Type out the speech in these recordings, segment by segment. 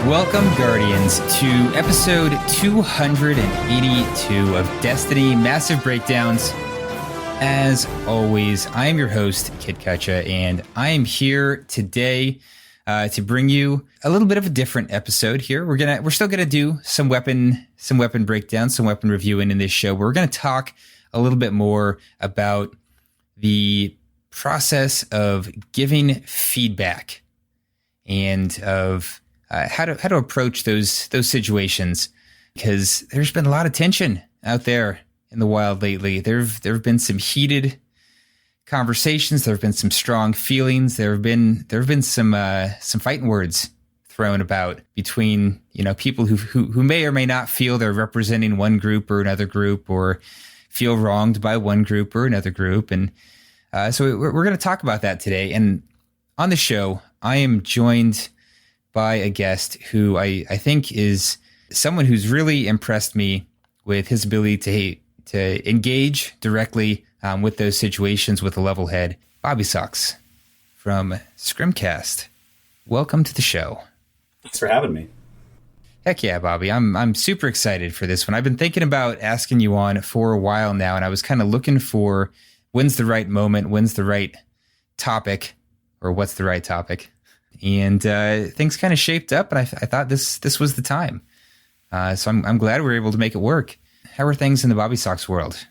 Welcome, Guardians, to episode 282 of Destiny Massive Breakdowns. As always, I am your host, Kid Kutcha, and I am here today to bring you a little bit of a different episode here. We're still gonna do some weapon breakdowns, some weapon reviewing in this show. We're gonna talk a little bit more about the process of giving feedback and of how to approach those situations, because there's been a lot of tension out there in the wild lately. There have been some heated conversations. There have been some strong feelings. There have been some fighting words thrown about between people who may or may not feel they're representing one group or another group, or feel wronged by one group or another group. And so we're going to talk about that today. And on the show, I am joined by a guest who I think is someone who's really impressed me with his ability to engage directly with those situations with a level head. BobbySocks from Scrimcast. Welcome to the show. Thanks for having me. Heck yeah, Bobby. I'm super excited for this one. I've been thinking about asking you on for a while now, and I was kind of looking for when's the right moment, when's the right topic, or what's the right topic. And things kind of shaped up, and I thought this was the time. So I'm glad we were able to make it work. How are things in the BobbySocks world?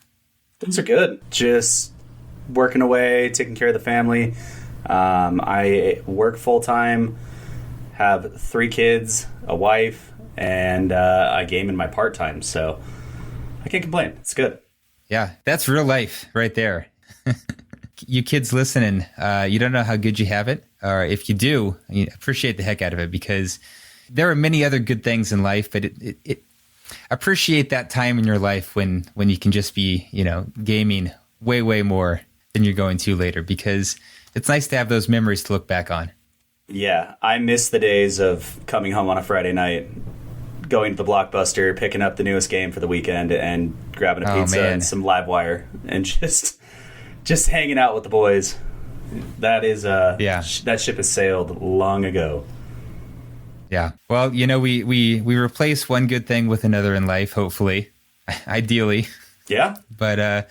Things are good. Just working away, taking care of the family. I work full-time, have 3 kids, a wife, and I game in my part-time. So I can't complain. It's good. Yeah, that's real life right there. You kids listening, you don't know how good you have it. Or if you do, I appreciate the heck out of it, because there are many other good things in life, but it appreciate that time in your life when you can just be, gaming way more than you're going to later, because it's nice to have those memories to look back on. Yeah, I miss the days of coming home on a Friday night, going to the Blockbuster, picking up the newest game for the weekend, and grabbing a pizza and some live wire, and just hanging out with the boys. That is that ship has sailed long ago. Yeah. Well, we replace one good thing with another in life, hopefully, ideally. Yeah. But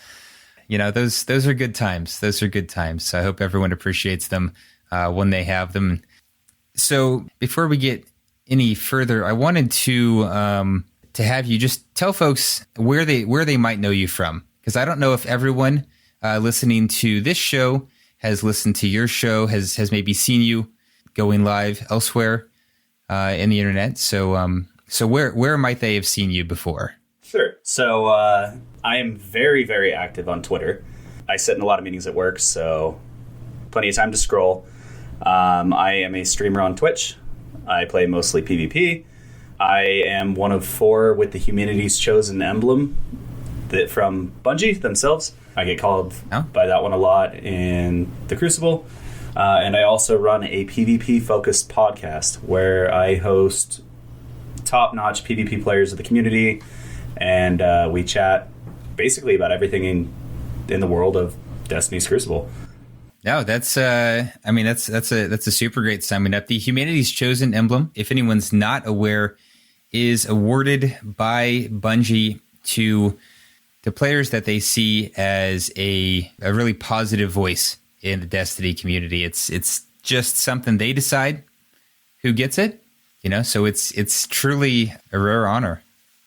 those are good times. Those are good times. So I hope everyone appreciates them when they have them. So before we get any further, I wanted to have you just tell folks where they might know you from, because I don't know if everyone listening to this show has listened to your show, has maybe seen you going live elsewhere in the internet. So where might they have seen you before? Sure. So I am very, very active on Twitter. I sit in a lot of meetings at work, so plenty of time to scroll. I am a streamer on Twitch. I play mostly PvP. I am one of 4 with the Humanity's Chosen emblem from Bungie themselves. I get called by that one a lot in the Crucible. And I also run a PvP-focused podcast where I host top-notch PvP players of the community, and we chat basically about everything in the world of Destiny's Crucible. No, that's a super great summing up. The Humanity's Chosen emblem, if anyone's not aware, is awarded by Bungie to players that they see as a really positive voice in the Destiny community. It's just something they decide who gets it, so it's truly a rare honor.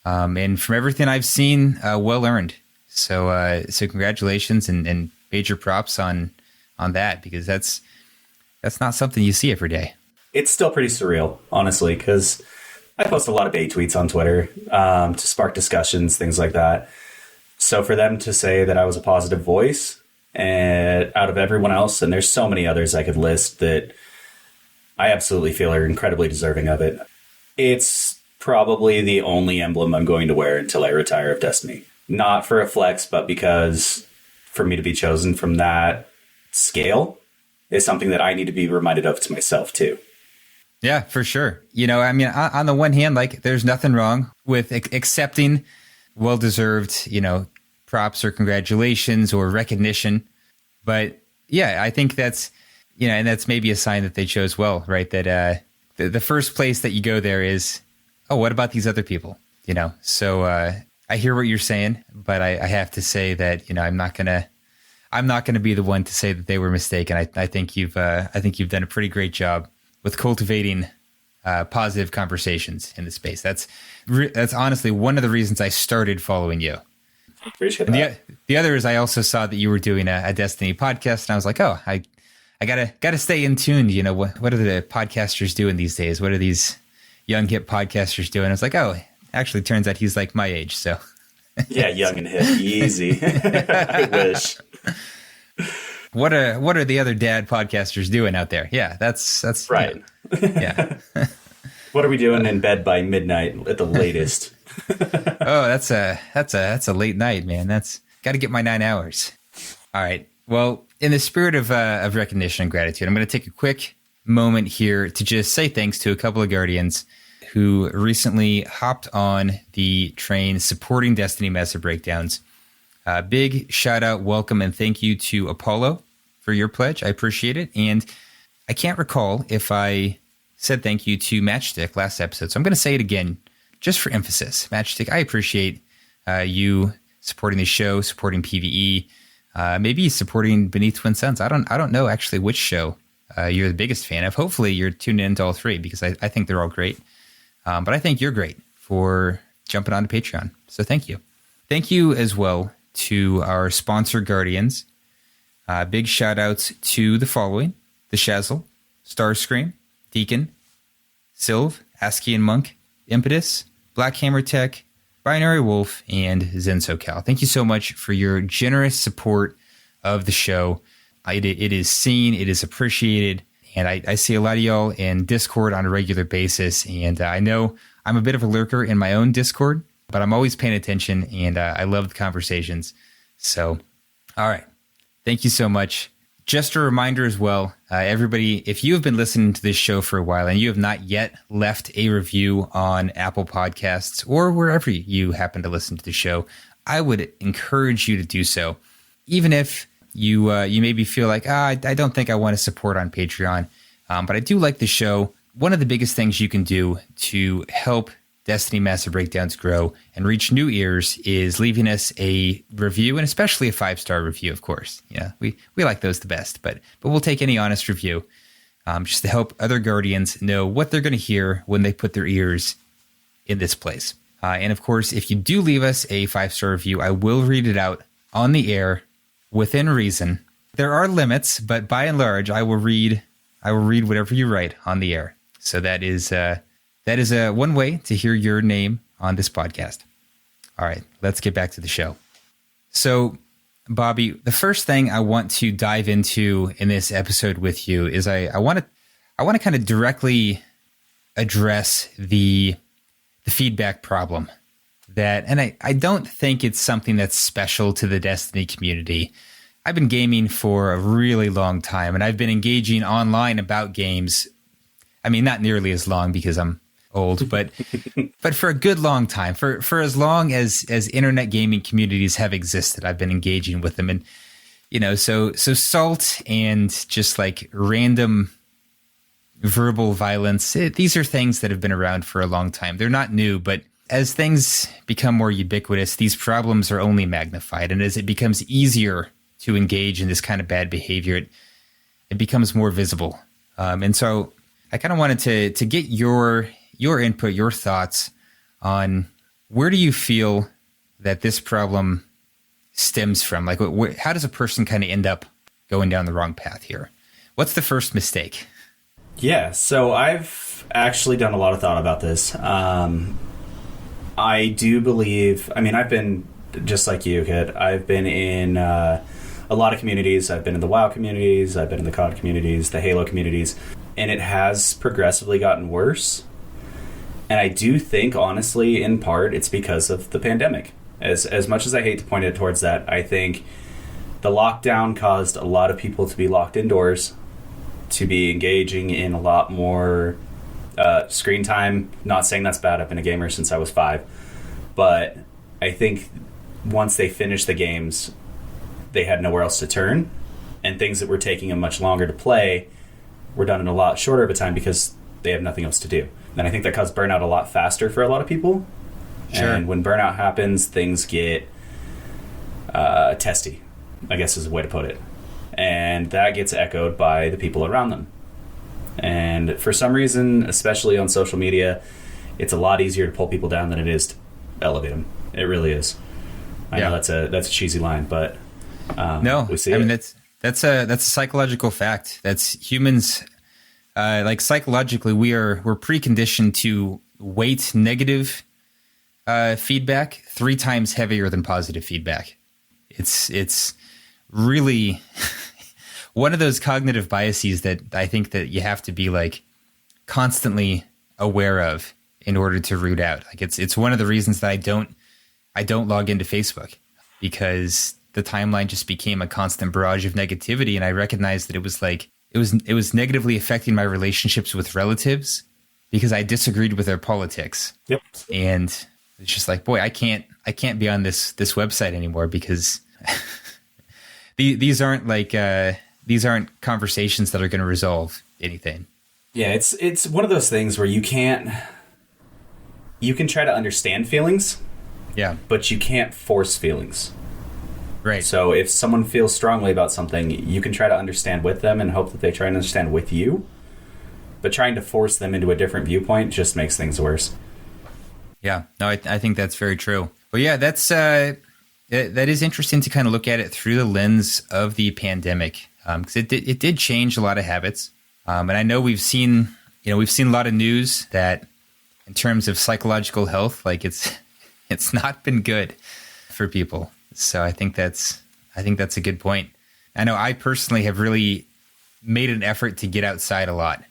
And from everything I've seen, well earned. So congratulations and major props on that, because that's not something you see every day. It's still pretty surreal, honestly, because I post a lot of bait tweets on Twitter to spark discussions, things like that. So for them to say that I was a positive voice and out of everyone else, and there's so many others I could list that I absolutely feel are incredibly deserving of it. It's probably the only emblem I'm going to wear until I retire of Destiny. Not for a flex, but because for me to be chosen from that scale is something that I need to be reminded of to myself too. Yeah, for sure. On the one hand, there's nothing wrong with accepting well-deserved, props or congratulations or recognition. But yeah, I think that's, and that's maybe a sign that they chose well, right? That the first place that you go there is, oh, what about these other people? So I hear what you're saying, but I have to say that, I'm not gonna be the one to say that they were mistaken. I think you've done a pretty great job with cultivating positive conversations in the space. That's honestly one of the reasons I started following you. Appreciate that. The other is I also saw that you were doing a Destiny podcast, and I was like, oh, I gotta stay in tune. What are the podcasters doing these days? What are these young hip podcasters doing? I was like, oh, actually, turns out he's like my age. So yeah, young and hip, easy. I wish. What are the other dad podcasters doing out there? Yeah, that's right. Yeah. What are we doing in bed by midnight at the latest? Oh, that's a late night, man. That's got to get my 9 hours. All right. Well, in the spirit of recognition and gratitude, I'm going to take a quick moment here to just say thanks to a couple of Guardians who recently hopped on the train supporting Destiny Massive Breakdowns. Big shout out, welcome, and thank you to Apollo for your pledge. I appreciate it. And I can't recall if I said thank you to Matchstick last episode, so I'm going to say it again just for emphasis. Matchstick, I appreciate you supporting the show, supporting PvE, maybe supporting Beneath Twin Suns. I don't know actually which show you're the biggest fan of. Hopefully you're tuned into all three because I think they're all great. But I think you're great for jumping onto Patreon. So thank you. Thank you as well to our sponsor Guardians. Big shout outs to the following: The Shazzle, Starscream, Deacon, Sylv, ASCII and Monk, Impetus, Blackhammer Tech, Binary Wolf, and ZenSoCal. Thank you so much for your generous support of the show. It is seen, it is appreciated, and I see a lot of y'all in Discord on a regular basis, and I know I'm a bit of a lurker in my own Discord, but I'm always paying attention, and I love the conversations. So, all right. Thank you so much. Just a reminder as well, everybody, if you have been listening to this show for a while and you have not yet left a review on Apple Podcasts or wherever you happen to listen to the show, I would encourage you to do so. Even if you maybe feel like, I don't think I want to support on Patreon, but I do like the show. One of the biggest things you can do to help Destiny Massive Breakdowns grow and reach new ears is leaving us a review, and especially a 5-star review, of course. Yeah, we like those the best, but we'll take any honest review just to help other Guardians know what they're going to hear when they put their ears in this place. And of course, if you do leave us a 5-star review, I will read it out on the air within reason. There are limits, but by and large, I will read whatever you write on the air. So that is one way to hear your name on this podcast. All right, let's get back to the show. So, Bobby, the first thing I want to dive into in this episode with you is I want to kind of directly address the feedback problem and I don't think it's something that's special to the Destiny community. I've been gaming for a really long time, and I've been engaging online about games. I mean, not nearly as long because I'm old, but for a good long time, for as long as internet gaming communities have existed, I've been engaging with them. And, so salt and just like random verbal violence, these are things that have been around for a long time. They're not new, but as things become more ubiquitous, these problems are only magnified. And as it becomes easier to engage in this kind of bad behavior, it becomes more visible. And so I kind of wanted to get your input, your thoughts on where do you feel that this problem stems from? Like, how does a person kind of end up going down the wrong path here? What's the first mistake? Yeah, so I've actually done a lot of thought about this. I do believe, I've been just like you, Kid. I've been in a lot of communities. I've been in the WoW communities. I've been in the COD communities, the Halo communities, and it has progressively gotten worse. And I do think, honestly, in part, it's because of the pandemic. As much as I hate to point it towards that, I think the lockdown caused a lot of people to be locked indoors, to be engaging in a lot more screen time. Not saying that's bad. I've been a gamer since I was 5. But I think once they finished the games, they had nowhere else to turn. And things that were taking them much longer to play were done in a lot shorter of a time because they have nothing else to do. And I think that caused burnout a lot faster for a lot of people. Sure. And when burnout happens, things get testy, I guess is a way to put it. And that gets echoed by the people around them. And for some reason, especially on social media, it's a lot easier to pull people down than it is to elevate them. It really is. I know that's a cheesy line, but no, we see I it. mean that's a psychological fact. That's humans. Like psychologically, we're preconditioned to weight negative feedback 3 times heavier than positive feedback. It's really one of those cognitive biases that I think that you have to be like constantly aware of in order to root out. Like it's one of the reasons that I don't log into Facebook, because the timeline just became a constant barrage of negativity, and I recognized that it was negatively affecting my relationships with relatives because I disagreed with their politics. Yep. And it's just like, boy, I can't be on this website anymore because these aren't conversations that are going to resolve anything. Yeah, it's one of those things where you can try to understand feelings. Yeah. But you can't force feelings. Right. So if someone feels strongly about something, you can try to understand with them and hope that they try and understand with you. But trying to force them into a different viewpoint just makes things worse. Yeah. No, I think that's very true. Well, yeah, that's that is interesting to kind of look at it through the lens of the pandemic, because it did change a lot of habits. And I know we've seen a lot of news that in terms of psychological health, like it's not been good for people. So I think that's a good point. I know I personally have really made an effort to get outside a lot.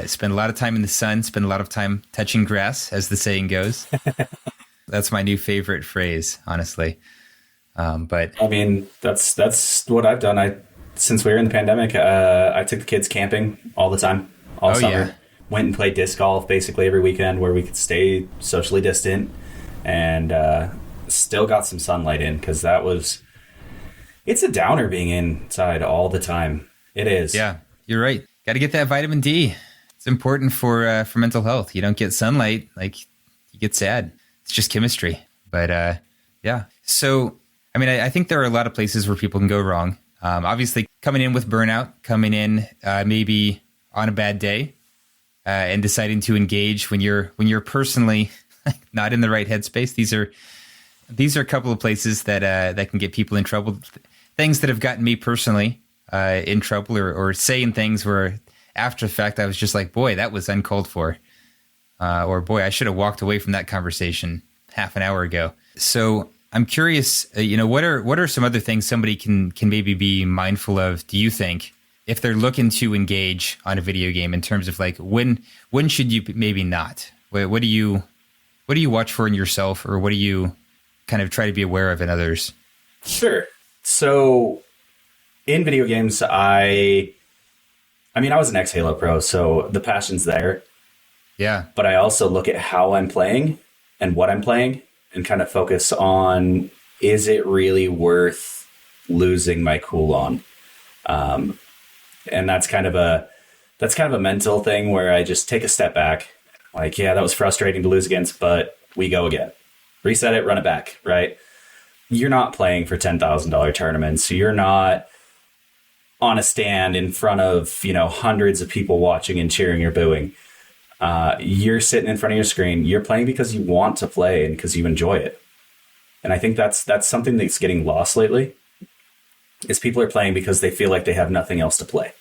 Spend a lot of time in the sun, spend a lot of time touching grass, as the saying goes. That's my new favorite phrase, honestly. But I mean, that's what I've done. Since we were in the pandemic, I took the kids camping all the time, all summer. Yeah. Went and played disc golf basically every weekend where we could stay socially distant, and still got some sunlight in, because it's a downer being inside all the time. It is. Yeah, you're right. Got to get that vitamin D. It's important for mental health. You don't get sunlight, like you get sad. It's just chemistry. But yeah. So, I mean, I think there are a lot of places where people can go wrong. Obviously, coming in with burnout, coming in maybe on a bad day, and deciding to engage when you're personally not in the right headspace. These are a couple of places that can get people in trouble. Things that have gotten me personally in trouble, or saying things where after the fact I was just like, boy, that was uncalled for, or boy, I should have walked away from that conversation half an hour ago. So I'm curious, what are some other things somebody can maybe be mindful of, do you think, if they're looking to engage on a video game, in terms of like when should you maybe not? What do you watch for in yourself, or what do you kind of try to be aware of in others? Sure. So in video games, I was an ex-Halo pro, so the passion's there. Yeah. But I also look at how I'm playing and what I'm playing and kind of focus on, is it really worth losing my cool on? And that's kind of a mental thing where I just take a step back. Like, yeah, that was frustrating to lose against, but we go again. Reset it, run it back, right? You're not playing for $10,000 tournaments. You're not on a stand in front of, hundreds of people watching and cheering or booing. You're sitting in front of your screen. You're playing because you want to play and because you enjoy it. And I think that's something that's getting lost lately, is people are playing because they feel like they have nothing else to play.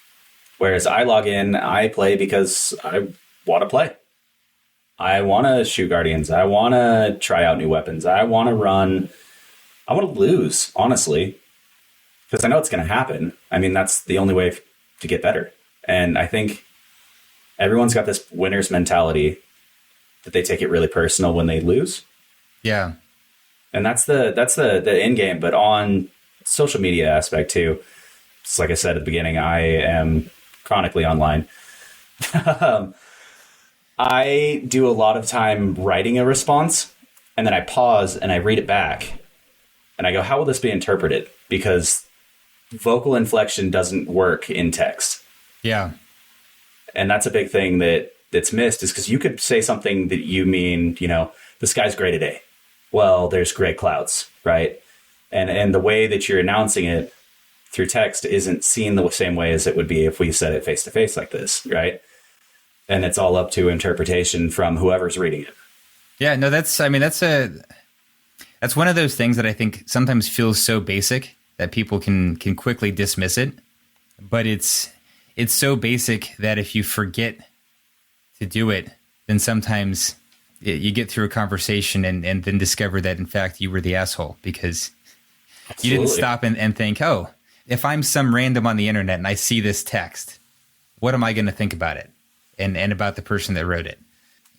Whereas I log in, I play because I want to play. I want to shoot Guardians. I want to try out new weapons. I want to run. I want to lose, honestly, because I know it's going to happen. I mean, that's the only way to get better. And I think everyone's got this winner's mentality that they take it really personal when they lose. Yeah. And that's the end game. But on social media aspect too, just like I said at the beginning, I am chronically online. I do a lot of time writing a response, and then I pause and I read it back and I go, how will this be interpreted? Because vocal inflection doesn't work in text. Yeah. And that's a big thing that's missed, is because you could say something that you mean, the sky's gray today. Well, there's gray clouds, right? And the way that you're announcing it through text isn't seen the same way as it would be if we said it face to face like this, right? And it's all up to interpretation from whoever's reading it. Yeah, no, that's one of those things that I think sometimes feels so basic that people can quickly dismiss it. But it's so basic that if you forget to do it, then sometimes you get through a conversation and then discover that, in fact, you were the asshole because Absolutely. You didn't stop and think, oh, if I'm some random on the internet and I see this text, what am I going to think about it and about the person that wrote it?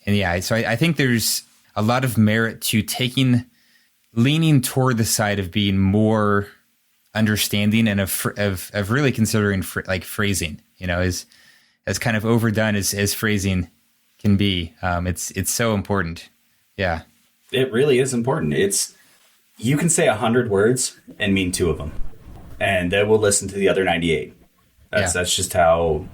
And yeah, so I think there's a lot of merit to leaning toward the side of being more understanding and of really considering phrasing, as kind of overdone as phrasing can be. It's so important. Yeah. It really is important. You can say 100 words and mean 2 of them, and they will listen to the other 98. That's just how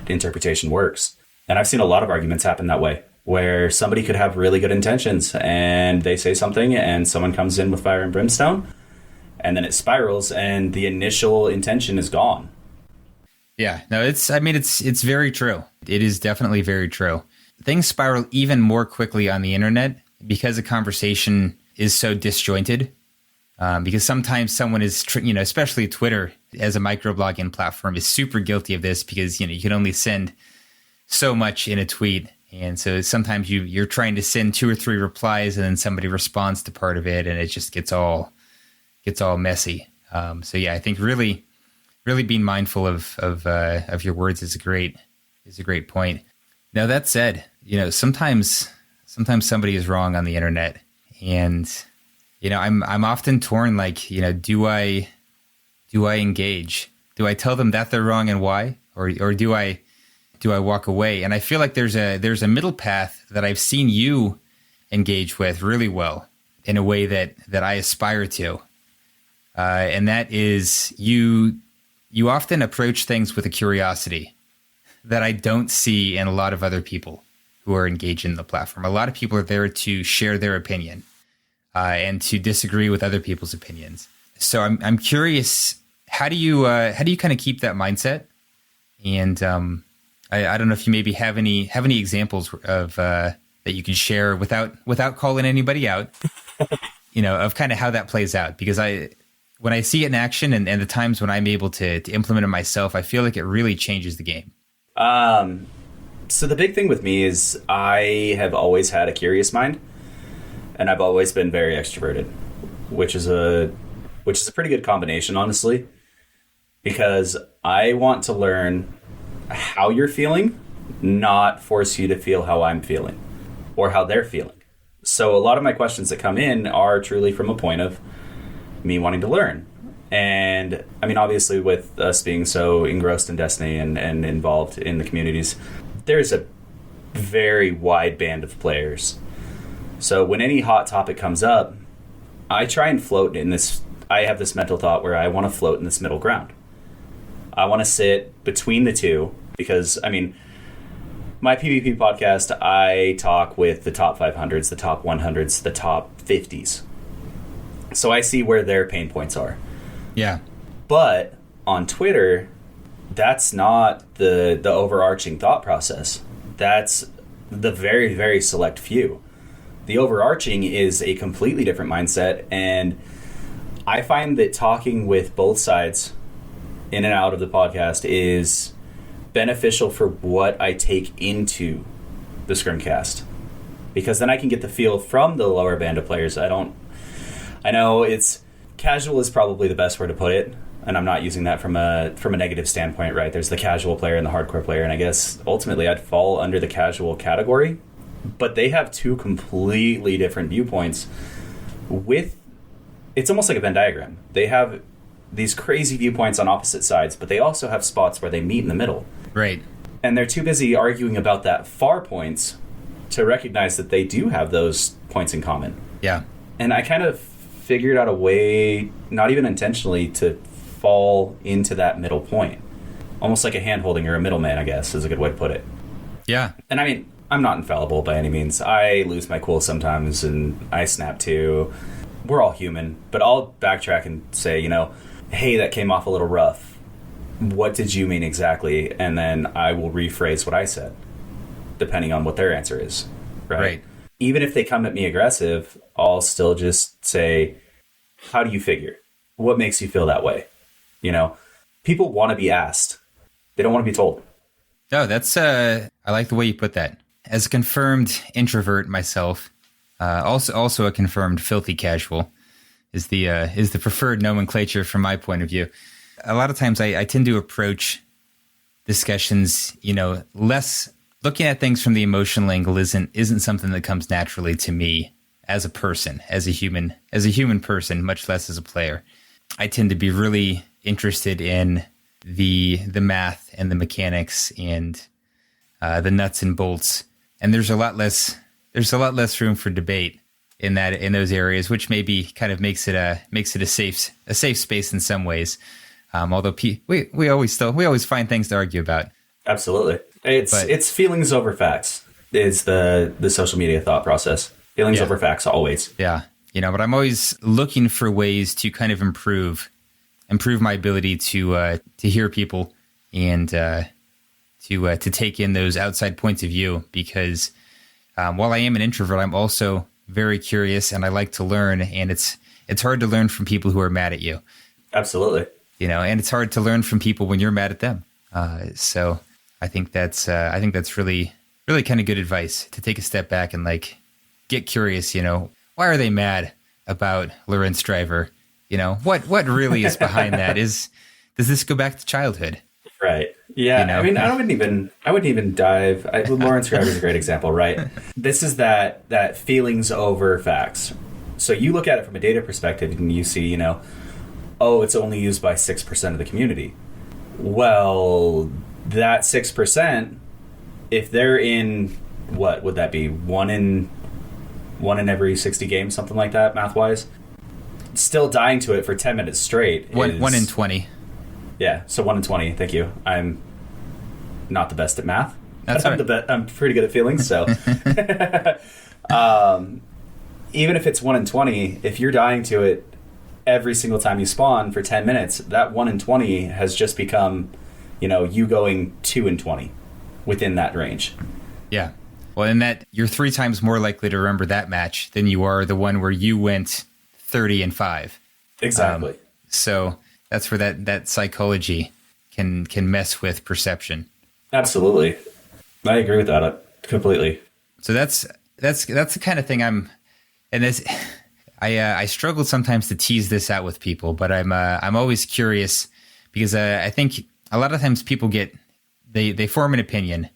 interpretation works. And I've seen a lot of arguments happen that way, where somebody could have really good intentions and they say something and someone comes in with fire and brimstone, and then it spirals and the initial intention is gone. Yeah, no, it's very true. It is definitely very true. Things spiral even more quickly on the internet because a conversation is so disjointed. Because sometimes someone is, especially Twitter as a microblogging platform is super guilty of this because, you can only send so much in a tweet. And so sometimes you're trying to send 2 or 3 replies and then somebody responds to part of it and it just gets all messy. So yeah, I think really being mindful of your words is a great point. Now that said, sometimes somebody is wrong on the internet, and I'm often torn. Do I engage? Do I tell them that they're wrong and why, or do I walk away? And I feel like there's a middle path that I've seen you engage with really well in a way that I aspire to, and that is you often approach things with a curiosity that I don't see in a lot of other people who are engaged in the platform. A lot of people are there to share their opinion and to disagree with other people's opinions. So I'm curious, how do you kind of keep that mindset? And I don't know if you maybe have any examples of that you can share without calling anybody out, of kind of how that plays out. Because when I see it in action and the times when I'm able to implement it myself, I feel like it really changes the game. So the big thing with me is I have always had a curious mind, and I've always been very extroverted, which is a pretty good combination, honestly, because I want to learn how you're feeling, not force you to feel how I'm feeling or how they're feeling. So a lot of my questions that come in are truly from a point of me wanting to learn. And I mean, obviously with us being so engrossed in Destiny and involved in the communities, there's a very wide band of players. So when any hot topic comes up, I try and float in this. I have this mental thought where I want to float in this middle ground. I want to sit between the two because, I mean, my PvP podcast, I talk with the top 500s, the top 100s, the top 50s. So I see where their pain points are. Yeah. But on Twitter, that's not the overarching thought process. That's the very, very select few. The overarching is a completely different mindset, and I find that talking with both sides in and out of the podcast is beneficial for what I take into the Scrimcast, because then I can get the feel from the lower band of players. I know it's casual is probably the best word to put it, and I'm not using that from a negative standpoint, right? There's the casual player and the hardcore player, and I guess ultimately I'd fall under the casual category, but they have two completely different viewpoints. It's almost like a Venn diagram. They have these crazy viewpoints on opposite sides, but they also have spots where they meet in the middle. Right. And they're too busy arguing about that far points to recognize that they do have those points in common. Yeah. And I kind of figured out a way, not even intentionally, to fall into that middle point. almost like a hand-holding or a middleman, I guess, is a good way to put it. Yeah. And I mean, I'm not infallible by any means. I lose my cool sometimes, and I snap too. We're all human. But I'll backtrack and say, you know, hey, that came off a little rough. What did you mean exactly? And then I will rephrase what I said, depending on what their answer is. Right. Even if they come at me aggressive, I'll still just say, how do you figure? What makes you feel that way? You know, people want to be asked. They don't want to be told. No, that's, I like the way you put that. As a confirmed introvert myself, also a confirmed filthy casual is the preferred nomenclature from my point of view. A lot of times I tend to approach discussions, you know, less looking at things from the emotional angle isn't something that comes naturally to me as a person, as a human person, much less as a player. I tend to be really interested in the math and the mechanics and the nuts and bolts. And there's a lot less room for debate in those areas, which maybe kind of makes it a safe space in some ways. Although we always find things to argue about. Absolutely. It's feelings over facts is the social media thought process. Feelings over facts always. Yeah. You know, but I'm always looking for ways to kind of improve my ability to hear people and to take in those outside points of view, because while I am an introvert, I'm also very curious and I like to learn, and it's hard to learn from people who are mad at you. Absolutely. You know, and it's hard to learn from people when you're mad at them. So I think that's really, really kind of good advice, to take a step back and like get curious. You know, why are they mad about Lorentz Driver? You know, what really is behind that? Does this go back to childhood? Right. Yeah. You know? I mean, I wouldn't even dive. Lorentz Driver is a great example, right? This is that feelings over facts. So you look at it from a data perspective and you see, you know, oh, it's only used by 6% of the community. Well, that 6%, if they're in, what would that be? One in every 60 games, something like that, math-wise. Still dying to it for 10 minutes straight. One in 20. Yeah, so 1 in 20. Thank you. I'm not the best at math. That's right. I'm pretty good at feelings, so. Even if it's 1 in 20, if you're dying to it every single time you spawn for 10 minutes, that 1 in 20 has just become, you know, you going 2 in 20 within that range. Yeah. Well, and that you're 3 times more likely to remember that match than you are the one where you went 30-5. Exactly. So that's where that psychology can mess with perception. Absolutely. I agree with that completely. So that's the kind of thing I struggle sometimes to tease this out with people, but I'm always curious, because I think a lot of times people they form an opinion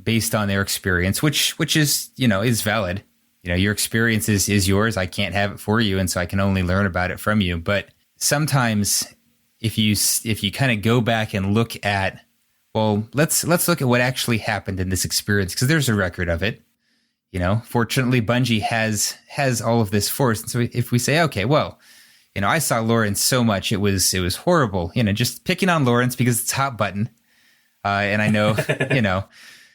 based on their experience, which is, you know, is valid. You know, your experience is yours. I can't have it for you, and so I can only learn about it from you. But sometimes if you kind of go back and look at, well, let's look at what actually happened in this experience, because there's a record of it. You know, fortunately, Bungie has all of this force. And so if we say, okay, well, you know, I saw Lorentz so much, it was horrible. You know, just picking on Lorentz because it's hot button, and I know, you know,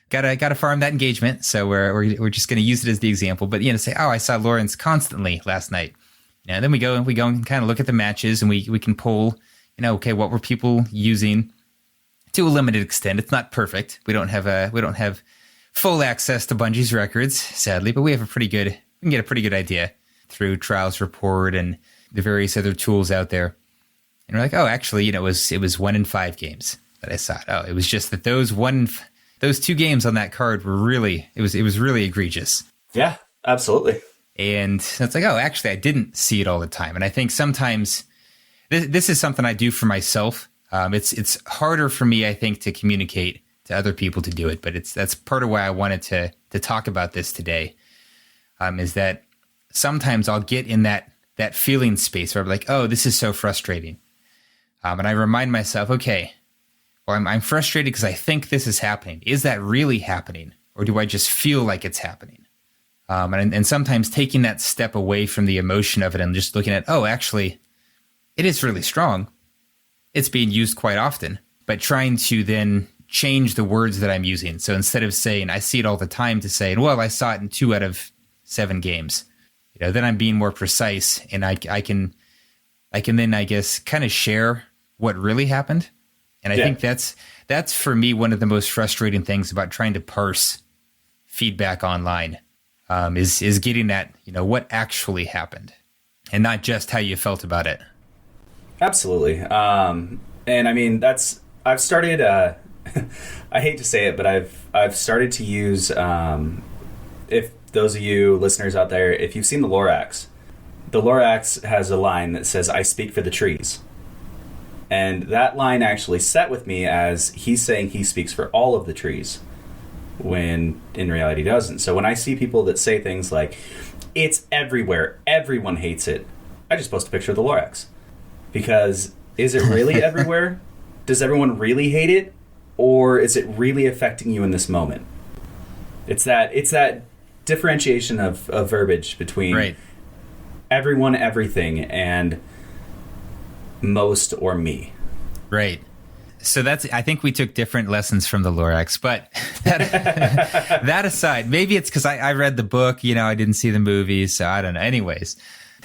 gotta farm that engagement. So we're just going to use it as the example. But you know, say, oh, I saw Lorentz constantly last night. And then we go and kind of look at the matches, and we can pull, you know, okay, what were people using to a limited extent? It's not perfect. We don't have full access to Bungie's records, sadly, but we can get a pretty good idea through Trials Report and the various other tools out there. And we're like, oh, actually, you know, it was 1 in 5 games that I saw it. Oh, it was just that those 2 games on that card were really, it was really egregious. Yeah, absolutely. And it's like, oh, actually, I didn't see it all the time. And I think sometimes this is something I do for myself. It's harder for me, I think, to communicate to other people to do it, but that's part of why I wanted to talk about this today. Is that sometimes I'll get in that feeling space where I'm like, oh, this is so frustrating, and I remind myself, okay, well, I'm frustrated because I think this is happening. Is that really happening, or do I just feel like it's happening? And sometimes taking that step away from the emotion of it and just looking at, oh, actually, it is really strong. It's being used quite often. but trying to then change the words that I'm using. So instead of saying, I see it all the time, to say, well, I saw it in 2 out of 7 games. Then I'm being more precise, and I can then, I guess, kind of share what really happened. And I think that's for me one of the most frustrating things about trying to parse feedback online, is getting at what actually happened, and not just how you felt about it. Absolutely. And I mean, I've started. I hate to say it, but I've started to use. If those of you listeners out there, if you've seen the Lorax has a line that says, "I speak for the trees." And that line actually set with me as he's saying he speaks for all of the trees, when in reality he doesn't. So when I see people that say things like, it's everywhere, everyone hates it, I just post a picture of the Lorax. Because is it really everywhere? Does everyone really hate it? Or is it really affecting you in this moment? It's that differentiation of verbiage between everyone, everything, and most or me. Right. So I think we took different lessons from the Lorax, but that aside, maybe it's because I read the book, I didn't see the movie, so I don't know. Anyways,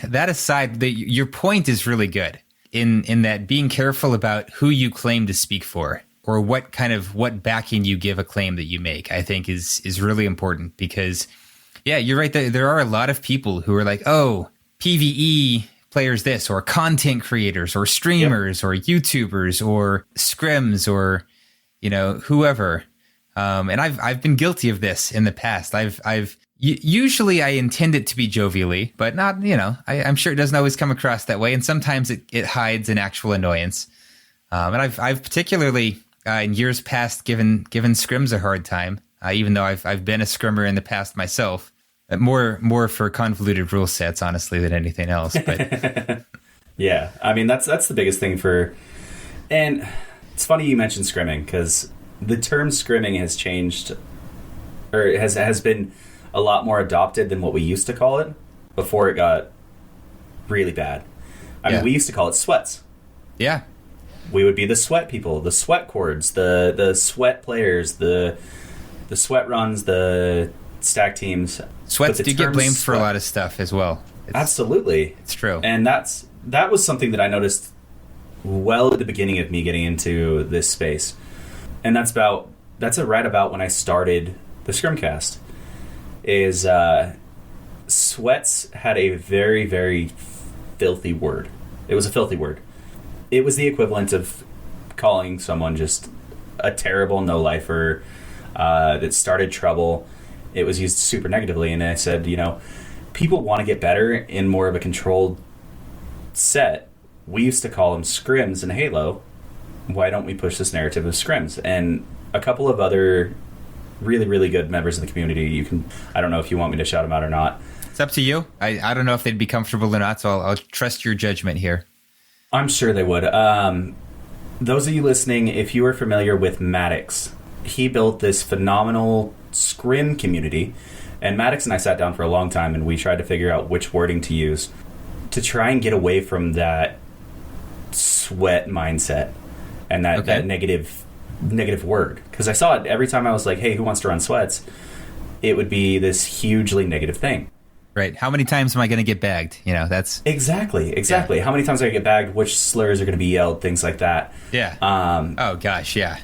that aside, your point is really good in that being careful about who you claim to speak for, or what backing you give a claim that you make, I think is really important, because you're right. There are a lot of people who are like, oh, PvE players this, or content creators, or streamers, or YouTubers, or scrims, or whoever. And I've been guilty of this in the past. Usually I intend it to be jovially, but not. I'm sure it doesn't always come across that way, and sometimes it hides an actual annoyance. And I've particularly in years past given scrims a hard time, even though I've been a scrimmer in the past myself. More for convoluted rule sets, honestly, than anything else. But yeah, I mean that's the biggest thing and it's funny you mentioned scrimming, because the term scrimming has changed, or has been a lot more adopted than what we used to call it before it got really bad. I mean, we used to call it sweats. Yeah, we would be the sweat people, the sweat cords, the sweat players, the sweat runs, the stack teams. Sweats do get blamed for a lot of stuff as well. Absolutely. It's true. And that was something that I noticed well at the beginning of me getting into this space. And that's right about when I started the Scrimcast. Is sweats had a very, very filthy word. It was a filthy word. It was the equivalent of calling someone just a terrible no-lifer that started trouble. It was used super negatively, and I said, people want to get better in more of a controlled set. We used to call them scrims in Halo. Why don't we push this narrative of scrims? And a couple of other really, really good members of the community, I don't know if you want me to shout them out or not. It's up to you. I don't know if they'd be comfortable or not, so I'll trust your judgment here. I'm sure they would. Those of you listening, if you are familiar with Maddox, he built this phenomenal scrim community, and Maddox and I sat down for a long time, and we tried to figure out which wording to use to try and get away from that sweat mindset and that negative word, because I saw it every time I was like, hey, who wants to run sweats? It would be this hugely negative thing. Right. How many times am I going to get bagged? That's exactly. Yeah. How many times are I get bagged? Which slurs are going to be yelled? Things like that. Yeah. Oh gosh. Yeah.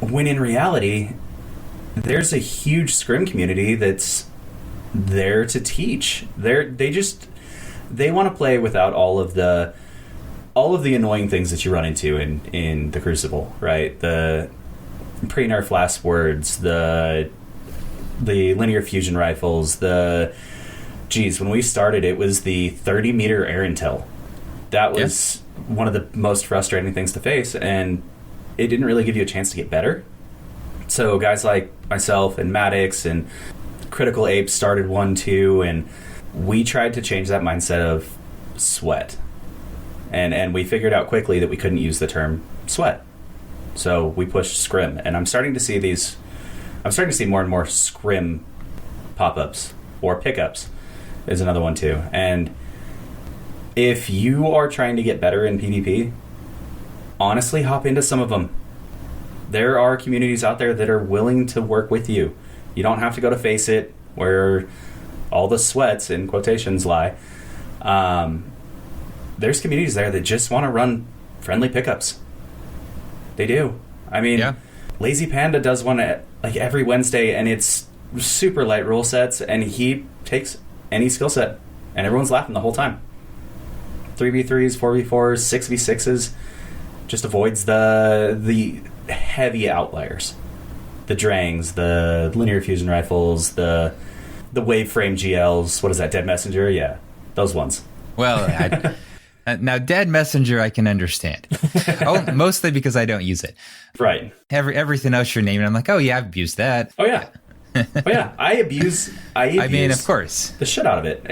When in reality, there's a huge scrim community that's there to teach. They want to play without all of the annoying things that you run into in the Crucible, right? The pre-nerf last words, the linear fusion rifles, when we started, it was the 30-meter air intel. That was one of the most frustrating things to face, and it didn't really give you a chance to get better. So guys like myself and Maddox and Critical Ape started one too, and we tried to change that mindset of sweat. And we figured out quickly that we couldn't use the term sweat. So we pushed scrim, and I'm starting to see more and more scrim pop-ups or pickups is another one too. And if you are trying to get better in PvP, honestly, hop into some of them. there are communities out there that are willing to work with you. You don't have to go to Face It, where all the sweats, in quotations, lie. There's communities there that just want to run friendly pickups. They do. I mean, Lazy Panda does one like every Wednesday, and it's super light rule sets, and he takes any skill set, and everyone's laughing the whole time. 3v3s, 4v4s, 6v6s, just avoids the heavy outliers. The Drangs, the linear fusion rifles, the waveframe GLs. What is that, Dead Messenger? Yeah, those ones. Well, now, Dead Messenger, I can understand. Mostly because I don't use it. Right. Everything else you're naming, I'm like, oh yeah, I've abused that. Oh yeah. I abuse I mean, of course, the shit out of it.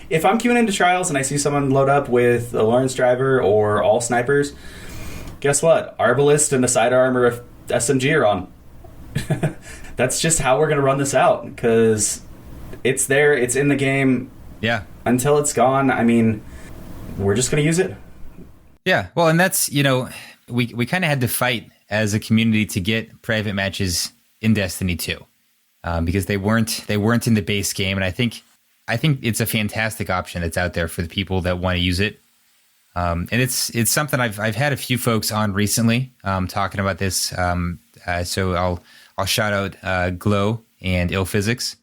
If I'm queuing into trials and I see someone load up with a Lorentz Driver or all snipers, guess what? Arbalest and a sidearm or a SMG are on. That's just how we're going to run this out, because it's there, it's in the game. Yeah. Until it's gone, I mean, we're just going to use it. Yeah. Well, and that's, we kind of had to fight as a community to get private matches in Destiny 2, because they weren't in the base game, and I think it's a fantastic option that's out there for the people that want to use it. And it's something I've had a few folks on recently talking about this. So I'll shout out Glow and Ill Physics.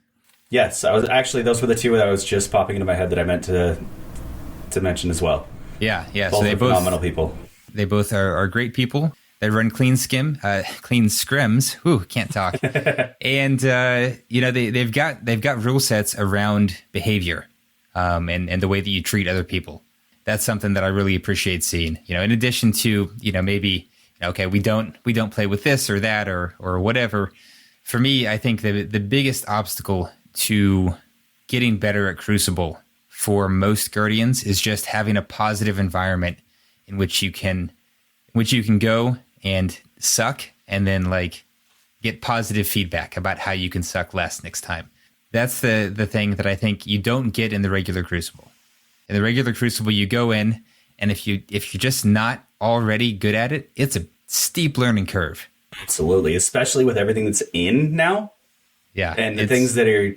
Yes, those were the two that I was just popping into my head that I meant to mention as well. Yeah. Both So they both phenomenal people. They both are great people. They run clean scrims. Whew, can't talk. And they've got rule sets around behavior, and the way that you treat other people. That's something that I really appreciate seeing. In addition to maybe we don't play with this or that or whatever. For me, I think the biggest obstacle to getting better at Crucible for most Guardians is just having a positive environment in which you can go and suck and then get positive feedback about how you can suck less next time. That's the thing that I think you don't get in the regular Crucible. In the regular Crucible, you go in, and if you're just not already good at it, it's a steep learning curve. Absolutely, especially with everything that's in now. Yeah, and the things that are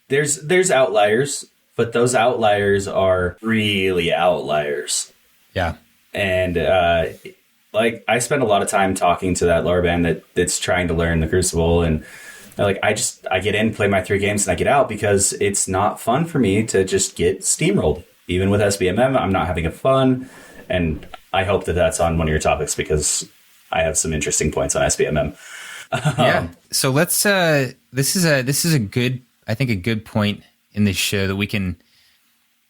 there's outliers, but those outliers are really outliers. Yeah, and I spend a lot of time talking to that lower band that's trying to learn the Crucible, and I get in, play my 3 games, and I get out because it's not fun for me to just get steamrolled. Even with SBMM, I'm not having fun, and I hope that that's on one of your topics because I have some interesting points on SBMM. Yeah. So let's. This is a good point in this show that we can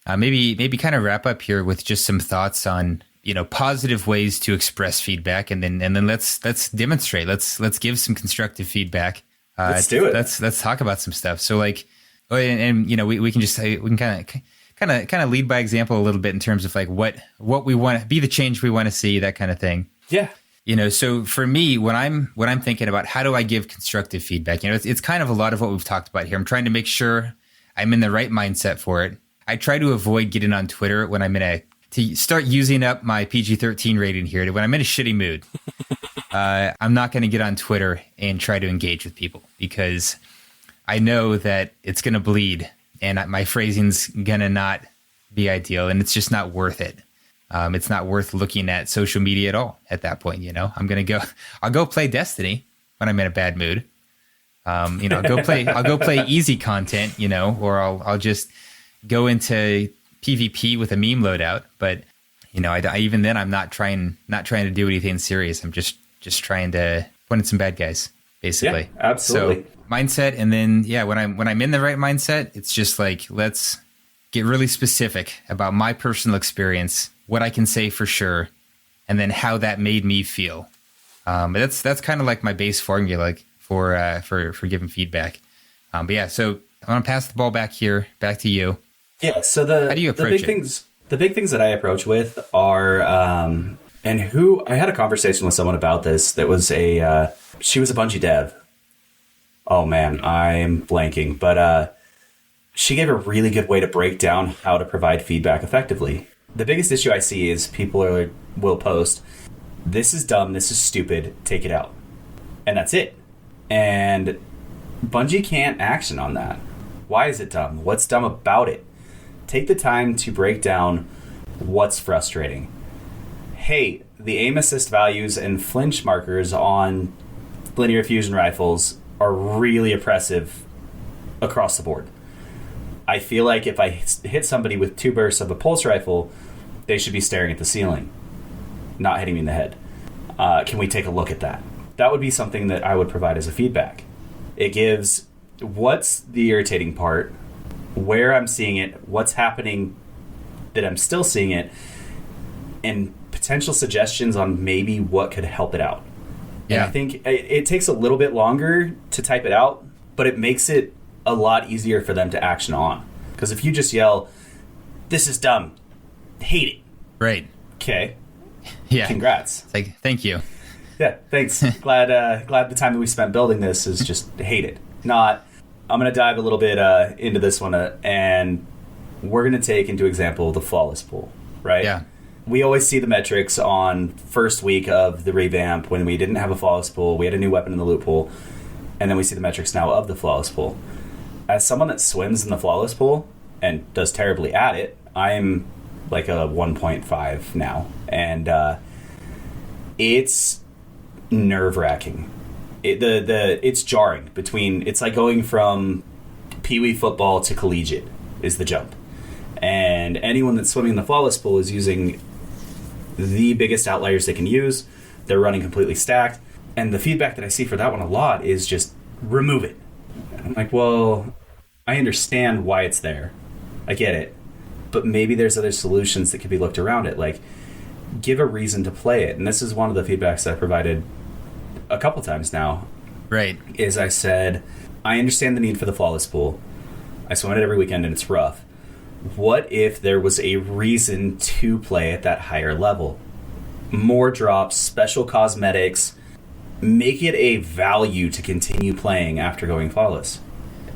maybe kind of wrap up here with just some thoughts on positive ways to express feedback, and then let's demonstrate. Let's give some constructive feedback. Let's do it. Let's talk about some stuff. So we can just say we can kind of lead by example a little bit in terms of what we want to be, the change we want to see, that kind of thing. Yeah. So for me, when I'm thinking about how do I give constructive feedback, it's kind of a lot of what we've talked about here. I'm trying to make sure I'm in the right mindset for it. I try to avoid getting on Twitter when I'm to start using up my PG-13 rating here. When I'm in a shitty mood, I'm not going to get on Twitter and try to engage with people because I know that it's going to bleed and my phrasing's going to not be ideal, and it's just not worth it. It's not worth looking at social media at all at that point. I'll go play Destiny when I'm in a bad mood. I'll go play easy content, or I'll just go into PvP with a meme loadout. But, I even then I'm not trying to do anything serious. I'm just trying to point at some bad guys, basically. Yeah, absolutely. So mindset. And then, when I'm in the right mindset, it's just let's get really specific about my personal experience, what I can say for sure, and then how that made me feel. That's kind of my base formula for giving feedback. So I want to pass the ball back to you. Yeah. So how do you approach the big things that I approach with are, and I had a conversation with someone about this. That was she was a Bungie dev. Oh man, I'm blanking, but she gave a really good way to break down how to provide feedback effectively. The biggest issue I see is people will post, "This is dumb, this is stupid, take it out." and that's it. And Bungie can't action on that. Why is it dumb? What's dumb about it? Take the time to break down what's frustrating. Hey, the aim assist values and flinch markers on linear fusion rifles are really oppressive across the board. I feel like if I hit somebody with 2 bursts of a pulse rifle, they should be staring at the ceiling, not hitting me in the head. Can we take a look at that? That would be something that I would provide as a feedback. It gives what's the irritating part, where I'm seeing it, what's happening that I'm still seeing it, and potential suggestions on maybe what could help it out. Yeah. And I think it takes a little bit longer to type it out, but it makes it a lot easier for them to action on. Because if you just yell, "This is dumb, hate it." Right. Okay. Yeah. Congrats. It's like, thank you. Yeah, thanks. glad the time that we spent building this is just hate it. Not, I'm going to dive a little bit into this one, and we're going to take into example the flawless pool, right? Yeah. We always see the metrics on first week of the revamp when we didn't have a flawless pool, we had a new weapon in the loot pool, and then we see the metrics now of the flawless pool. As someone that swims in the flawless pool and does terribly at it, I'm like a 1.5 now, and it's nerve-wracking. It's jarring between, it's like going from pee-wee football to collegiate is the jump. And anyone that's swimming in the flawless pool is using the biggest outliers they can use. They're running completely stacked. And the feedback that I see for that one a lot is just remove it. I'm like, well, I understand why it's there. I get it. But maybe there's other solutions that could be looked around it. Like, give a reason to play it. And this is one of the feedbacks that I provided a couple times now. Right. Is I said, I understand the need for the flawless pool. I swim it every weekend and it's rough. What if there was a reason to play at that higher level? More drops, special cosmetics, make it a value to continue playing after going flawless.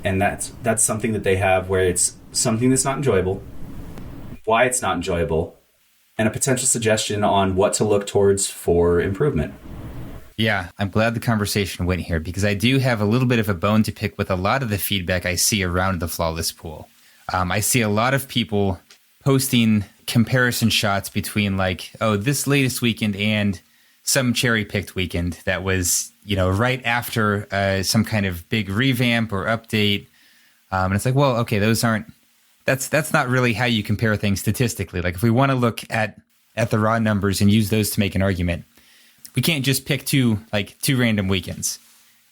And that's something that they have where it's something that's not enjoyable, why it's not enjoyable, and a potential suggestion on what to look towards for improvement. Yeah, I'm glad the conversation went here because I do have a little bit of a bone to pick with a lot of the feedback I see around the flawless pool. I see a lot of people posting comparison shots between like, oh, this latest weekend and some cherry-picked weekend that was, right after some kind of big revamp or update. And it's like, well, okay, that's not really how you compare things statistically. Like if we want to look at the raw numbers and use those to make an argument, we can't just pick two random weekends.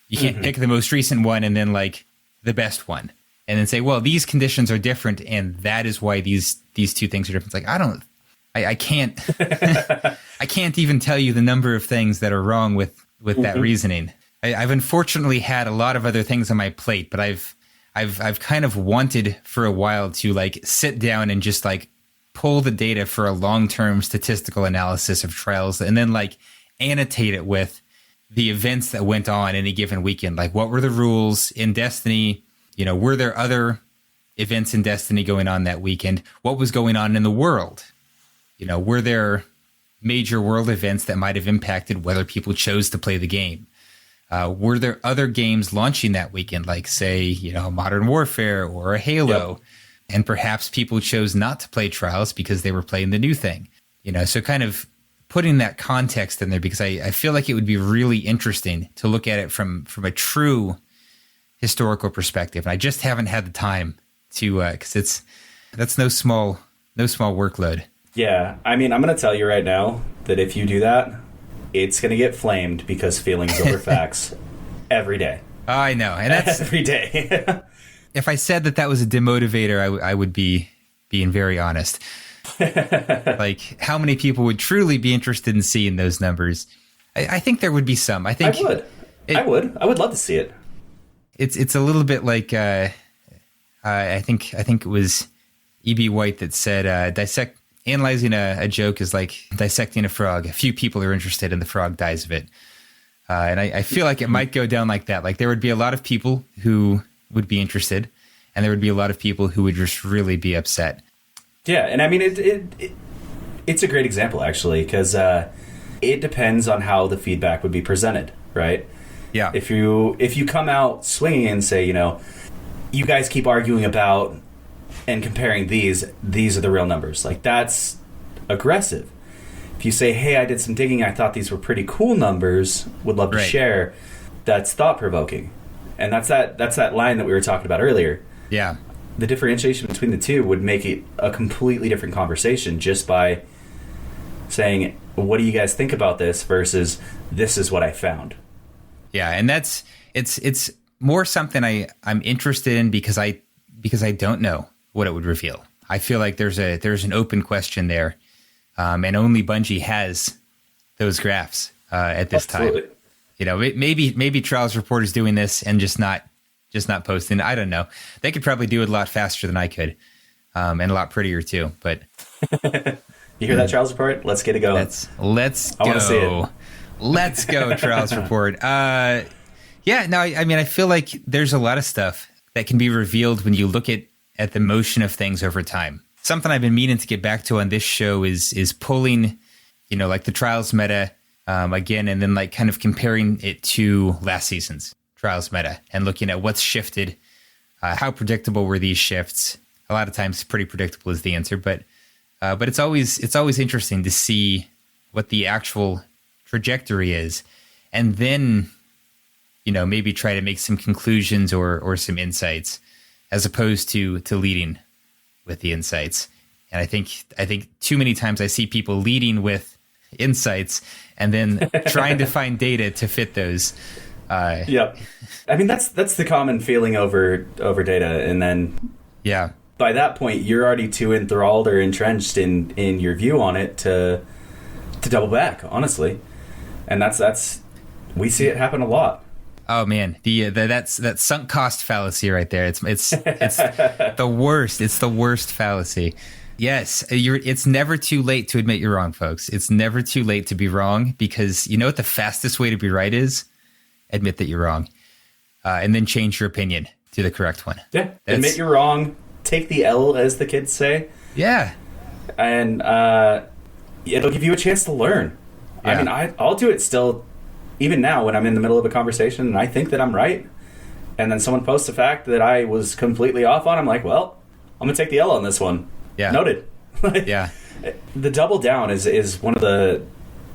You can't pick the most recent one and then like the best one and then say, well, these conditions are different and that is why these two things are different. It's like, I can't I can't even tell you the number of things that are wrong with that reasoning. I've unfortunately had a lot of other things on my plate, but I've kind of wanted for a while to like sit down and just like pull the data for a long-term statistical analysis of trials and then like annotate it with the events that went on any given weekend. Like what were the rules in Destiny? Were there other events in Destiny going on that weekend? What was going on in the world? Were there major world events that might have impacted whether people chose to play the game? Were there other games launching that weekend, like, say, Modern Warfare or a Halo? Yep. And perhaps people chose not to play Trials because they were playing the new thing. So kind of putting that context in there because I feel like it would be really interesting to look at it from a true historical perspective. And I just haven't had the time to because that's no small workload. Yeah, I mean, I'm going to tell you right now that if you do that, it's going to get flamed because feelings over facts every day. I know, and that's every day. If I said that was a demotivator, I would be being very honest. Like, how many people would truly be interested in seeing those numbers? I think there would be some. I would. I would love to see it. It's a little bit like I think it was E.B. White that said analyzing a joke is like dissecting a frog. A few people are interested and the frog dies of it. And I feel like it might go down like that. Like there would be a lot of people who would be interested and there would be a lot of people who would just really be upset. Yeah, and I mean, it's a great example, actually, because it depends on how the feedback would be presented, right? Yeah. If you come out swinging and say, you guys keep arguing about and comparing these are the real numbers. Like, that's aggressive. If you say, hey, I did some digging, I thought these were pretty cool numbers, would love to share, that's thought-provoking. And that's that line that we were talking about earlier. Yeah. The differentiation between the two would make it a completely different conversation just by saying, what do you guys think about this versus this is what I found. Yeah, and it's more something I'm interested in because I don't know what it would reveal. I feel like there's an open question there, and only Bungie has those graphs at this time. Maybe Trials Report is doing this and just not posting. I don't know. They could probably do it a lot faster than I could, and a lot prettier too. But you hear that, Trials Report? Let's get it going. Let's go. I want to see it. Let's go, Trials Report. I feel like there's a lot of stuff that can be revealed when you look at the motion of things over time. Something I've been meaning to get back to on this show is pulling, like the Trials meta again, and then like kind of comparing it to last season's Trials meta and looking at what's shifted, how predictable were these shifts. A lot of times pretty predictable is the answer, but it's always interesting to see what the actual trajectory is, and then maybe try to make some conclusions or some insights as opposed to leading with the insights. And I think too many times I see people leading with insights and then trying to find data to fit those. Yep. I mean, that's the common feeling over data, and then by that point you're already too enthralled or entrenched in your view on it to double back, honestly. And that's we see it happen a lot. Oh man, that's that sunk cost fallacy right there. It's the worst. It's the worst fallacy. Yes, it's never too late to admit you're wrong, folks. It's never too late to be wrong, because you know what the fastest way to be right is? Admit that you're wrong, and then change your opinion to the correct one. Yeah, admit you're wrong. Take the L, as the kids say. Yeah, and it'll give you a chance to learn. Yeah. I mean, I'll do it still, even now when I'm in the middle of a conversation and I think that I'm right, and then someone posts a fact that I was completely off on. I'm like, well, I'm gonna take the L on this one. Yeah, noted. Yeah, the double down is one of the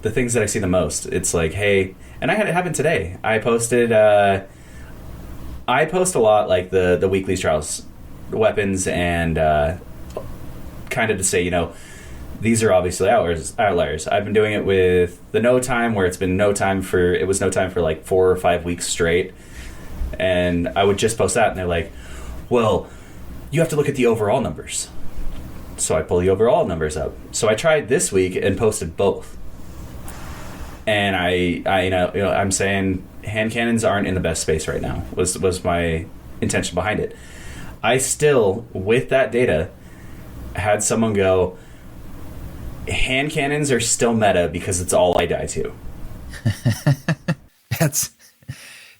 things that I see the most. It's like, hey, and I had it happen today. I posted. I post a lot, like the weekly trials, weapons, and kind of to say, these are obviously outliers. I've been doing it with the no time, where it was no time for like 4 or 5 weeks straight, and I would just post that, and they're like, well, you have to look at the overall numbers. So I pull the overall numbers up. So I tried this week and posted both, and I'm saying hand cannons aren't in the best space right now. Was my intention behind it. I still, with that data, had someone go, hand cannons are still meta because it's all I die to.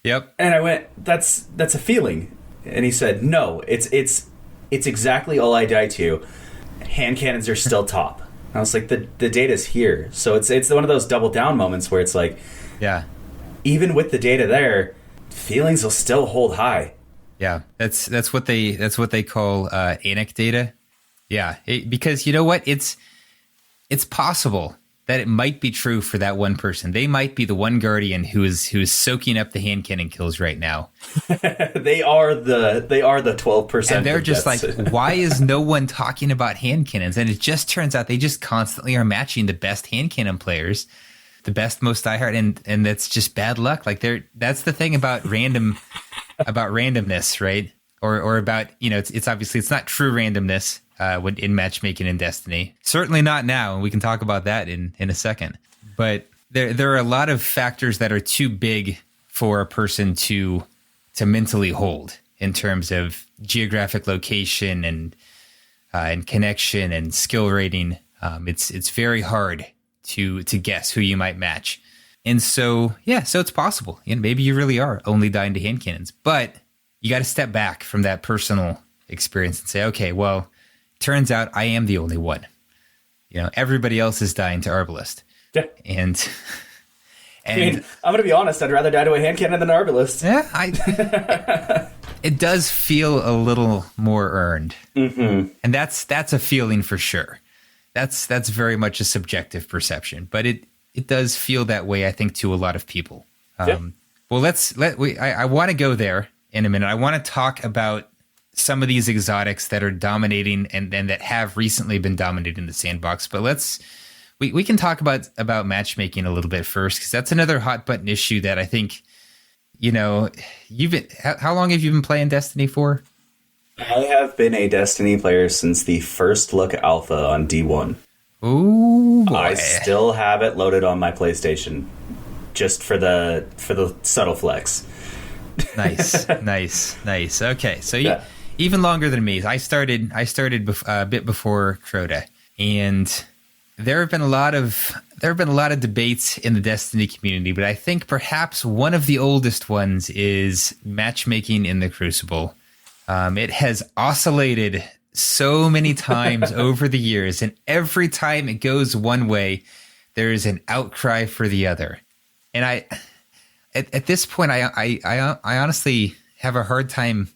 Yep. And I went, that's a feeling. And he said, no, it's exactly all I die to. Hand cannons are still top. And I was like, the data's here. So it's one of those double down moments where it's like, yeah, even with the data there, feelings will still hold high. Yeah, that's what they call anecdata. Yeah, because you know what, it's possible that it might be true for that one person. They might be the one guardian who is soaking up the hand cannon kills right now. They are the 12%. And they're just like, why is no one talking about hand cannons? And it just turns out they just constantly are matching the best hand cannon players, the best, most diehard, and that's just bad luck. Like that's the thing about randomness, right? Or about, it's obviously it's not true randomness when in matchmaking in Destiny. Certainly not now, and we can talk about that in a second. But there are a lot of factors that are too big for a person to mentally hold in terms of geographic location and connection and skill rating. It's very hard to guess who you might match. And so it's possible. Maybe you really are only dying to hand cannons, but you got to step back from that personal experience and say, okay, well, turns out I am the only one. Everybody else is dying to Arbalest. Yeah. And I mean, I'm going to be honest. I'd rather die to a hand cannon than an Arbalest. Yeah, it does feel a little more earned. Mm-hmm. And that's a feeling for sure. That's very much a subjective perception, but it does feel that way, I think, to a lot of people. Well, I want to go there in a minute. I want to talk about some of these exotics that are dominating and that have recently been dominating the sandbox. But we can talk about matchmaking a little bit first, because that's another hot button issue that I think, how long have you been playing Destiny for? I have been a Destiny player since the first look alpha on D1. Ooh, boy. I still have it loaded on my PlayStation, just for the subtle flex. Nice. Okay, so even longer than me. I started a bit before Crota, and there have been a lot of debates in the Destiny community, but I think perhaps one of the oldest ones is matchmaking in the Crucible. It has oscillated so many times over the years, and every time it goes one way, there is an outcry for the other. And at this point, I honestly have a hard time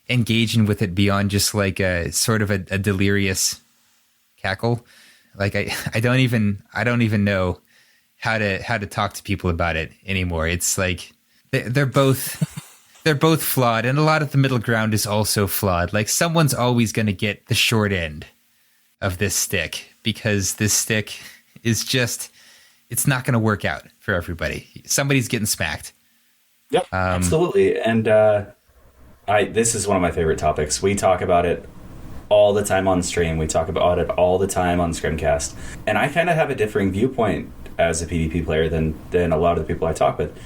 engaging with it beyond just like a sort of a delirious cackle. Like I don't even know how to talk to people about it anymore. It's like they're both flawed, and a lot of the middle ground is also flawed. Like someone's always going to get the short end of this stick, because this stick is just, it's not going to work out for everybody. Somebody's getting smacked. Yep, absolutely. And this is one of my favorite topics. We talk about it all the time on stream. We talk about it all the time on Scrimcast. And I kind of have a differing viewpoint as a PvP player than a lot of the people I talk with.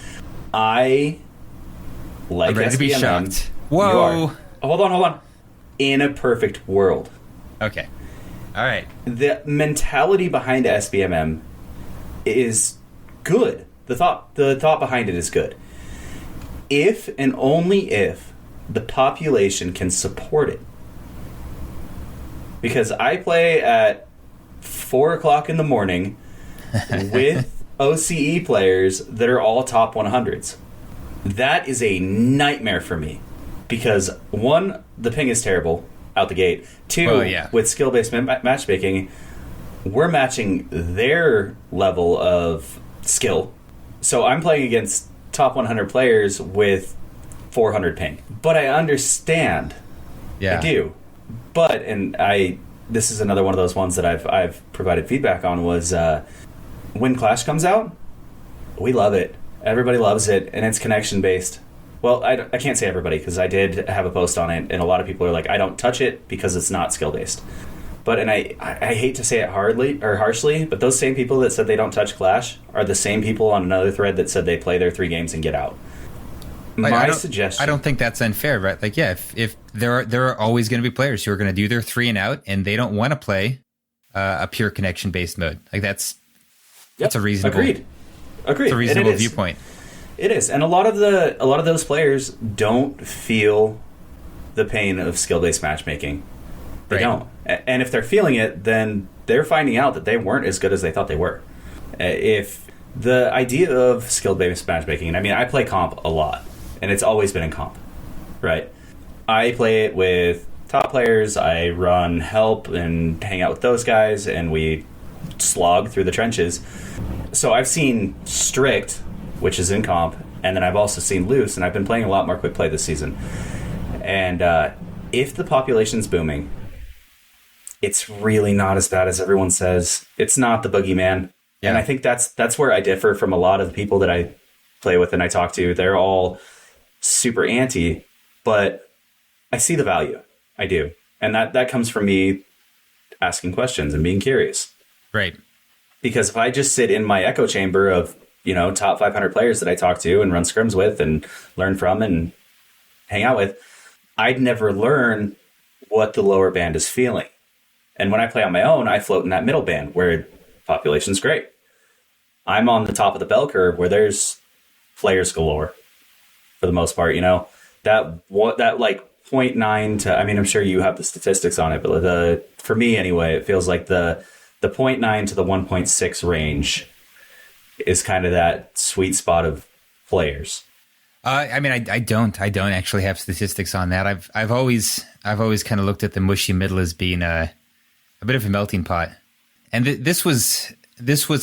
I like I'm ready SBMM. To be shocked. Whoa. Hold on. In a perfect world. Okay. All right. The mentality behind SBMM is good. The thought behind it is good. If and only if the population can support it. Because I play at 4 o'clock in the morning with OCE players that are all top 100s. That is a nightmare for me. Because, one, the ping is terrible out the gate. Two, with skill-based matchmaking, we're matching their level of skill. So I'm playing against top 100 players with 400 ping. But I understand. Yeah. I do. But, and this is another one of those ones that I've provided feedback on, was when Clash comes out, we love it. Everybody loves it, and it's connection based. Well, I can't say everybody, because I did have a post on it, and a lot of people are like, I don't touch it because it's not skill based. But, and I hate to say it harshly, but those same people that said they don't touch Clash are the same people on another thread that said they play their 3 games and get out. My suggestion, I don't think that's unfair, right? Like, yeah, if there are always going to be players who are going to do their 3 and out, and they don't want to play a pure connection based mode. Like that's a reasonable. Agreed. It's a reasonable viewpoint. It is, and a lot of those players don't feel the pain of skill based matchmaking. They don't, and if they're feeling it, then they're finding out that they weren't as good as they thought they were. If the idea of skill based matchmaking, and I mean, I play comp a lot. And it's always been in comp, right? I play it with top players. I run help and hang out with those guys, and we slog through the trenches. So I've seen strict, which is in comp, and then I've also seen loose, and I've been playing a lot more quick play this season. And if the population's booming, it's really not as bad as everyone says. It's not the boogeyman. Yeah. And I think that's where I differ from a lot of the people that I play with and I talk to. They're all super anti, but I see the value. I do. And that comes from me asking questions and being curious. Right. Because if I just sit in my echo chamber of, top 500 players that I talk to and run scrims with and learn from and hang out with, I'd never learn what the lower band is feeling. And when I play on my own, I float in that middle band where population's great. I'm on the top of the bell curve where there's players galore. For the most part, that like 0.9 to, I mean, I'm sure you have the statistics on it, but for me anyway, it feels like the 0.9 to the 1.6 range is kind of that sweet spot of players. I mean, I don't actually have statistics on that. I've always kind of looked at the mushy middle as being a bit of a melting pot. And this was,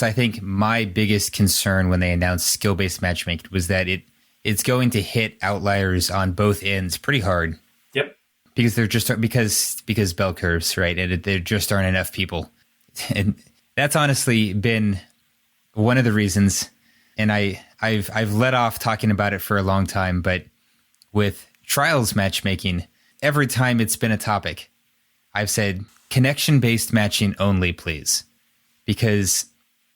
I think, my biggest concern when they announced skill-based matchmaking was that it's going to hit outliers on both ends pretty hard. Yep. Because they're just because bell curves, right? And there just aren't enough people. And that's honestly been one of the reasons. And I've let off talking about it for a long time, but with trials matchmaking, every time it's been a topic, I've said connection-based matching only, please, because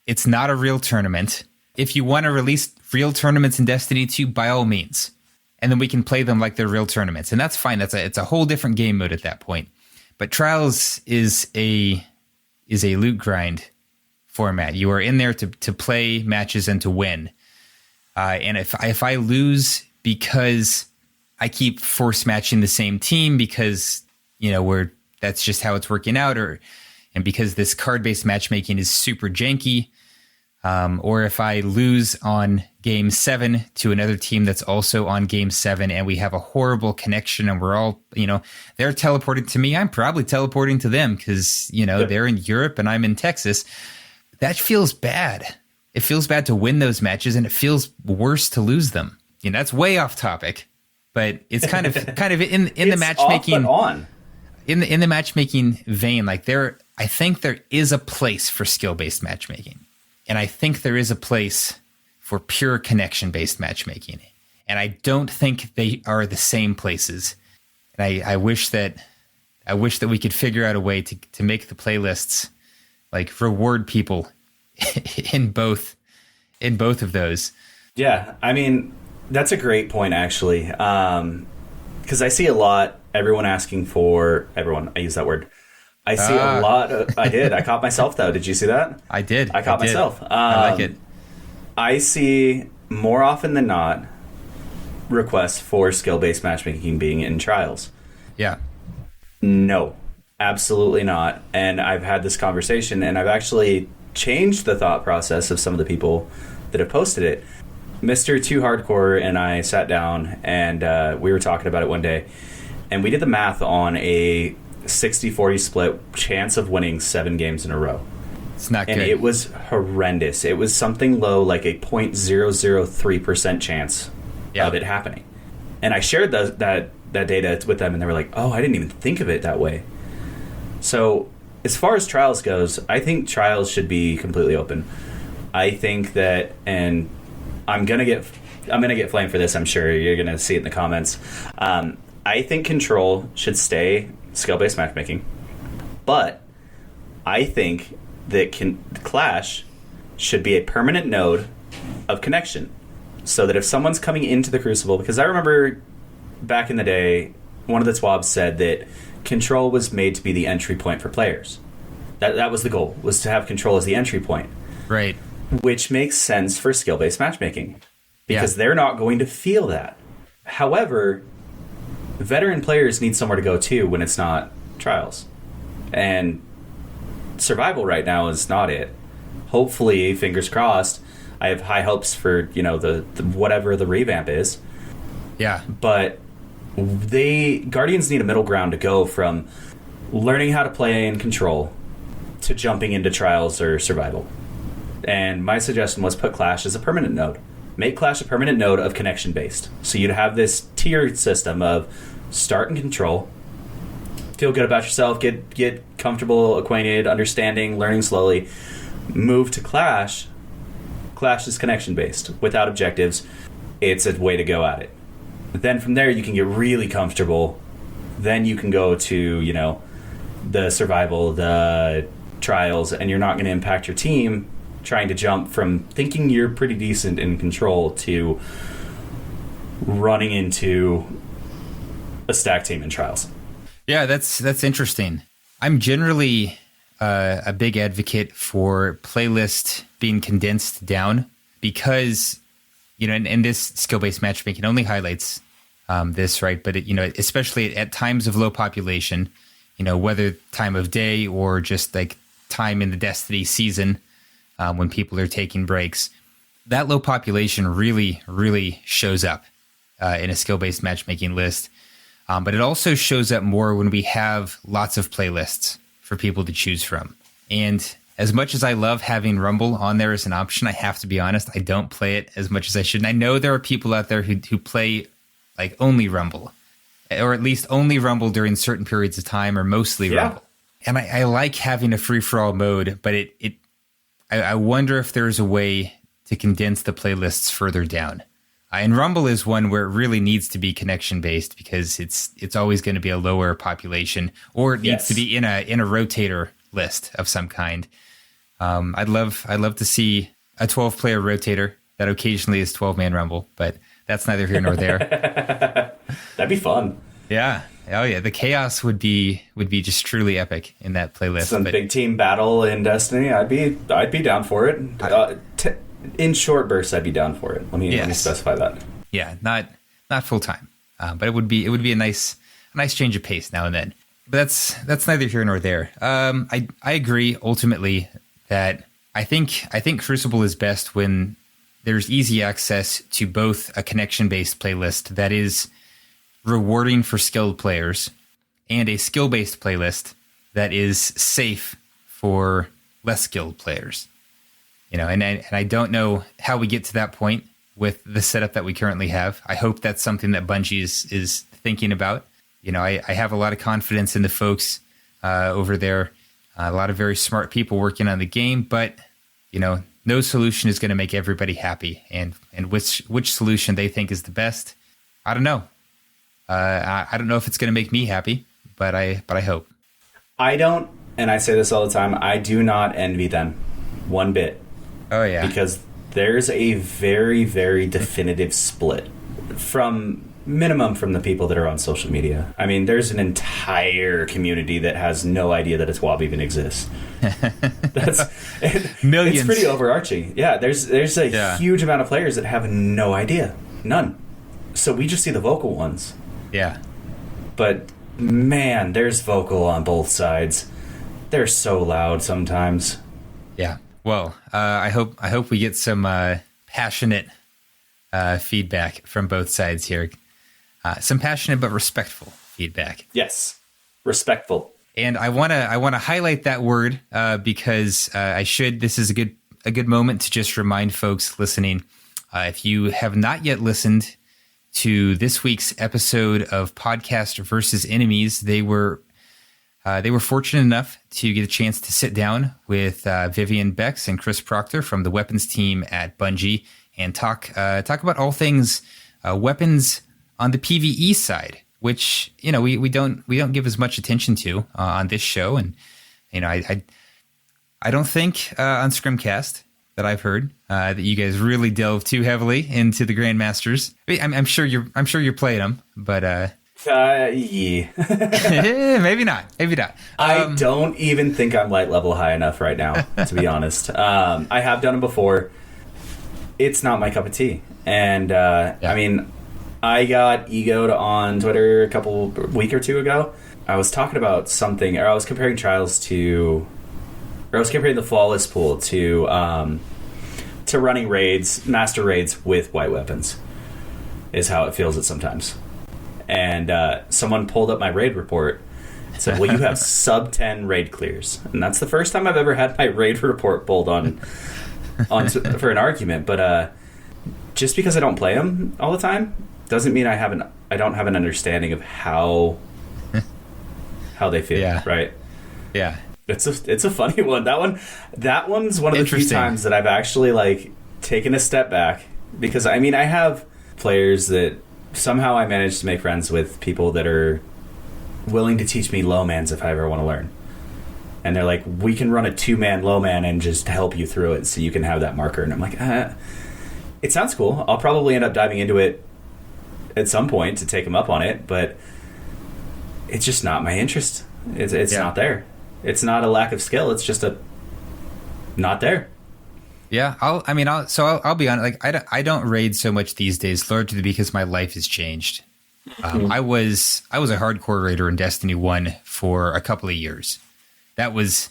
it's not a real tournament. If you want to release real tournaments in Destiny 2, by all means, and then we can play them like they're real tournaments, and that's fine. It's a whole different game mode at that point. But trials is a loot grind format. You are in there to play matches and to win. And if I lose because I keep force matching the same team because that's just how it's working out, and because this card-based matchmaking is super janky, or if I lose on game 7 to another team that's also on game 7 and we have a horrible connection and we're all, they're teleporting to me, I'm probably teleporting to them because, they're in Europe and I'm in Texas. That feels bad. It feels bad to win those matches, and it feels worse to lose them. That's way off topic, but it's kind of in the matchmaking on. In the matchmaking vein. Like I think there is a place for skill-based matchmaking, and I think there is a place for pure connection-based matchmaking, and I don't think they are the same places. And I wish that we could figure out a way to make the playlists like reward people in both of those. Yeah, I mean, that's a great point, actually, because I see a lot, I use that word. I see a lot of, I caught myself though. Did you see that? I did. I caught myself. I like it. I see more often than not requests for skill-based matchmaking being in trials. Yeah. No, absolutely not. And I've had this conversation, and I've actually changed the thought process of some of the people that have posted it. Mr. Too Hardcore and I sat down, and we were talking about it one day, and we did the math on a 60-40 split chance of winning 7 games in a row. It's not good. And it was horrendous. It was something low, like a 0.003% chance of it happening. And I shared that data with them, and they were like, oh, I didn't even think of it that way. So as far as trials goes, I think trials should be completely open. I think that, and I'm gonna get flamed for this, I'm sure. You're gonna see it in the comments. I think Control should stay skill-based matchmaking, but I think that Clash should be a permanent node of connection, so that if someone's coming into the Crucible, because I remember back in the day, one of the TWABs said that Control was made to be the entry point for players. That was the goal, was to have Control as the entry point. Right. Which makes sense for skill-based matchmaking, because they're not going to feel that. However, veteran players need somewhere to go to when it's not trials. And survival right now is not it. Hopefully, fingers crossed, I have high hopes for, the whatever the revamp is. Yeah. But Guardians need a middle ground to go from learning how to play in Control to jumping into trials or survival. And my suggestion was put Clash as a permanent node. Make Clash a permanent node of connection based. So you'd have this tiered system of start in Control, feel good about yourself, get comfortable, acquainted, understanding, learning slowly, move to Clash. Clash is connection based without objectives. It's a way to go at it. Then from there you can get really comfortable. Then you can go to, the survival, the trials, and you're not going to impact your team trying to jump from thinking you're pretty decent in Control to running into a stack team in trials. Yeah, that's interesting. I'm generally a big advocate for playlist being condensed down because, and this skill-based matchmaking only highlights this, right? But, especially at times of low population, whether time of day or just like time in the Destiny season when people are taking breaks, that low population really shows up in a skill-based matchmaking list. But it also shows up more when we have lots of playlists for people to choose from. And as much as I love having Rumble on there as an option, I have to be honest, I don't play it as much as I should. And I know there are people out there who play like only Rumble, or at least only Rumble during certain periods of time, or mostly Rumble. And I like having a free-for-all mode, but I wonder if there's a way to condense the playlists further down. And Rumble is one where it really needs to be connection-based because it's always going to be a lower population, or it needs to be in a rotator list of some kind. I'd love to see a 12-player rotator that occasionally is 12-man Rumble, but that's neither here nor there. That'd be fun. Yeah. Oh yeah. The chaos would be just truly epic in that playlist. Some big team battle in Destiny. I'd be down for it. In short bursts, I'd be down for it. Let me specify that. Yeah, not full time, but it would be a nice change of pace now and then. But that's neither here nor there. I agree ultimately that I think Crucible is best when there's easy access to both a connection-based playlist that is rewarding for skilled players and a skill-based playlist that is safe for less skilled players. You know, and I don't know how we get to that point with the setup that we currently have. I hope that's something that Bungie is thinking about. You know, I have a lot of confidence in the folks over there, a lot of very smart people working on the game, but, you know, no solution is going to make everybody happy. And which solution they think is the best, I don't know. I don't know if it's going to make me happy, but I hope. I don't, and I say this all the time, I do not envy them one bit. Oh, yeah. Because there's a very, very definitive split from the people that are on social media. I mean, there's an entire community that has no idea that a TWAB even exists. Millions. It's pretty overarching. Yeah, there's a huge amount of players that have no idea. None. So we just see the vocal ones. Yeah. But, man, there's vocal on both sides. They're so loud sometimes. Yeah. Well, I hope we get some passionate feedback from both sides here. Some passionate but respectful feedback. Yes, respectful. And I wanna highlight that word because this is a good moment to just remind folks listening, if you have not yet listened to this week's episode of Podcast versus Enemies, they were fortunate enough to get a chance to sit down with Vivian Bex and Chris Proctor from the weapons team at Bungie and talk about all things weapons on the PvE side, which, you know, we don't give as much attention to on this show. And, you know, I don't think on Scrimcast that I've heard that you guys really delve too heavily into the Grandmasters. I'm sure you're playing them, but yeah. maybe not. I don't even think I'm light level high enough right now, to be honest. I have done it before. It's not my cup of tea. And, I mean, I got egoed on Twitter a week or two ago. I was talking about something, or I was comparing the flawless pool to running raids, master raids with white weapons, is how it feels sometimes. And someone pulled up my raid report and said, well, you have sub 10 raid clears. And that's the first time I've ever had my raid report pulled on for an argument. But just because I don't play them all the time doesn't mean I don't have an understanding of how they feel, right? Yeah. It's a funny one. That one's one of the few times that I've actually taken a step back, because I mean, I have players that somehow I managed to make friends with, people that are willing to teach me low mans if I ever want to learn. And they're like, we can run a 2-man low man and just help you through it so you can have that marker. And I'm like, it sounds cool. I'll probably end up diving into it at some point to take them up on it, but it's just not my interest. It's not there. It's not a lack of skill. It's just not there. Yeah, I'll be honest. I don't raid so much these days, largely because my life has changed. I was a hardcore raider in Destiny 1 for a couple of years. That was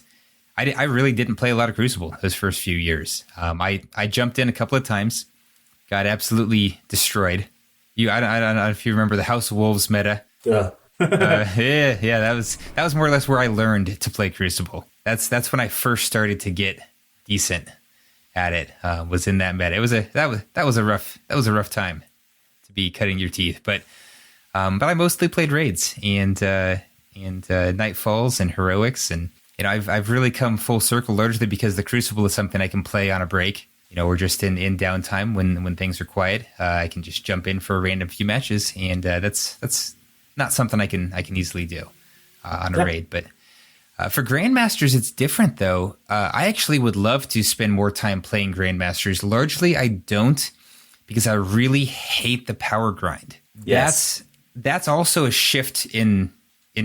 I really didn't play a lot of Crucible those first few years. I jumped in a couple of times, got absolutely destroyed. I don't know if you remember the House of Wolves meta. Yeah. Yeah. That was more or less where I learned to play Crucible. That's when I first started to get decent at it. Was in that meta. That was a rough time to be cutting your teeth. But I mostly played raids and Nightfalls and heroics, and I've really come full circle largely because the Crucible is something I can play on a break. Or just in downtime when things are quiet. I can just jump in for a random few matches, and that's not something I can easily do on a raid. But for Grandmasters, it's different, though. I actually would love to spend more time playing Grandmasters. Largely, I don't, because I really hate the power grind. Yes. That's also a shift in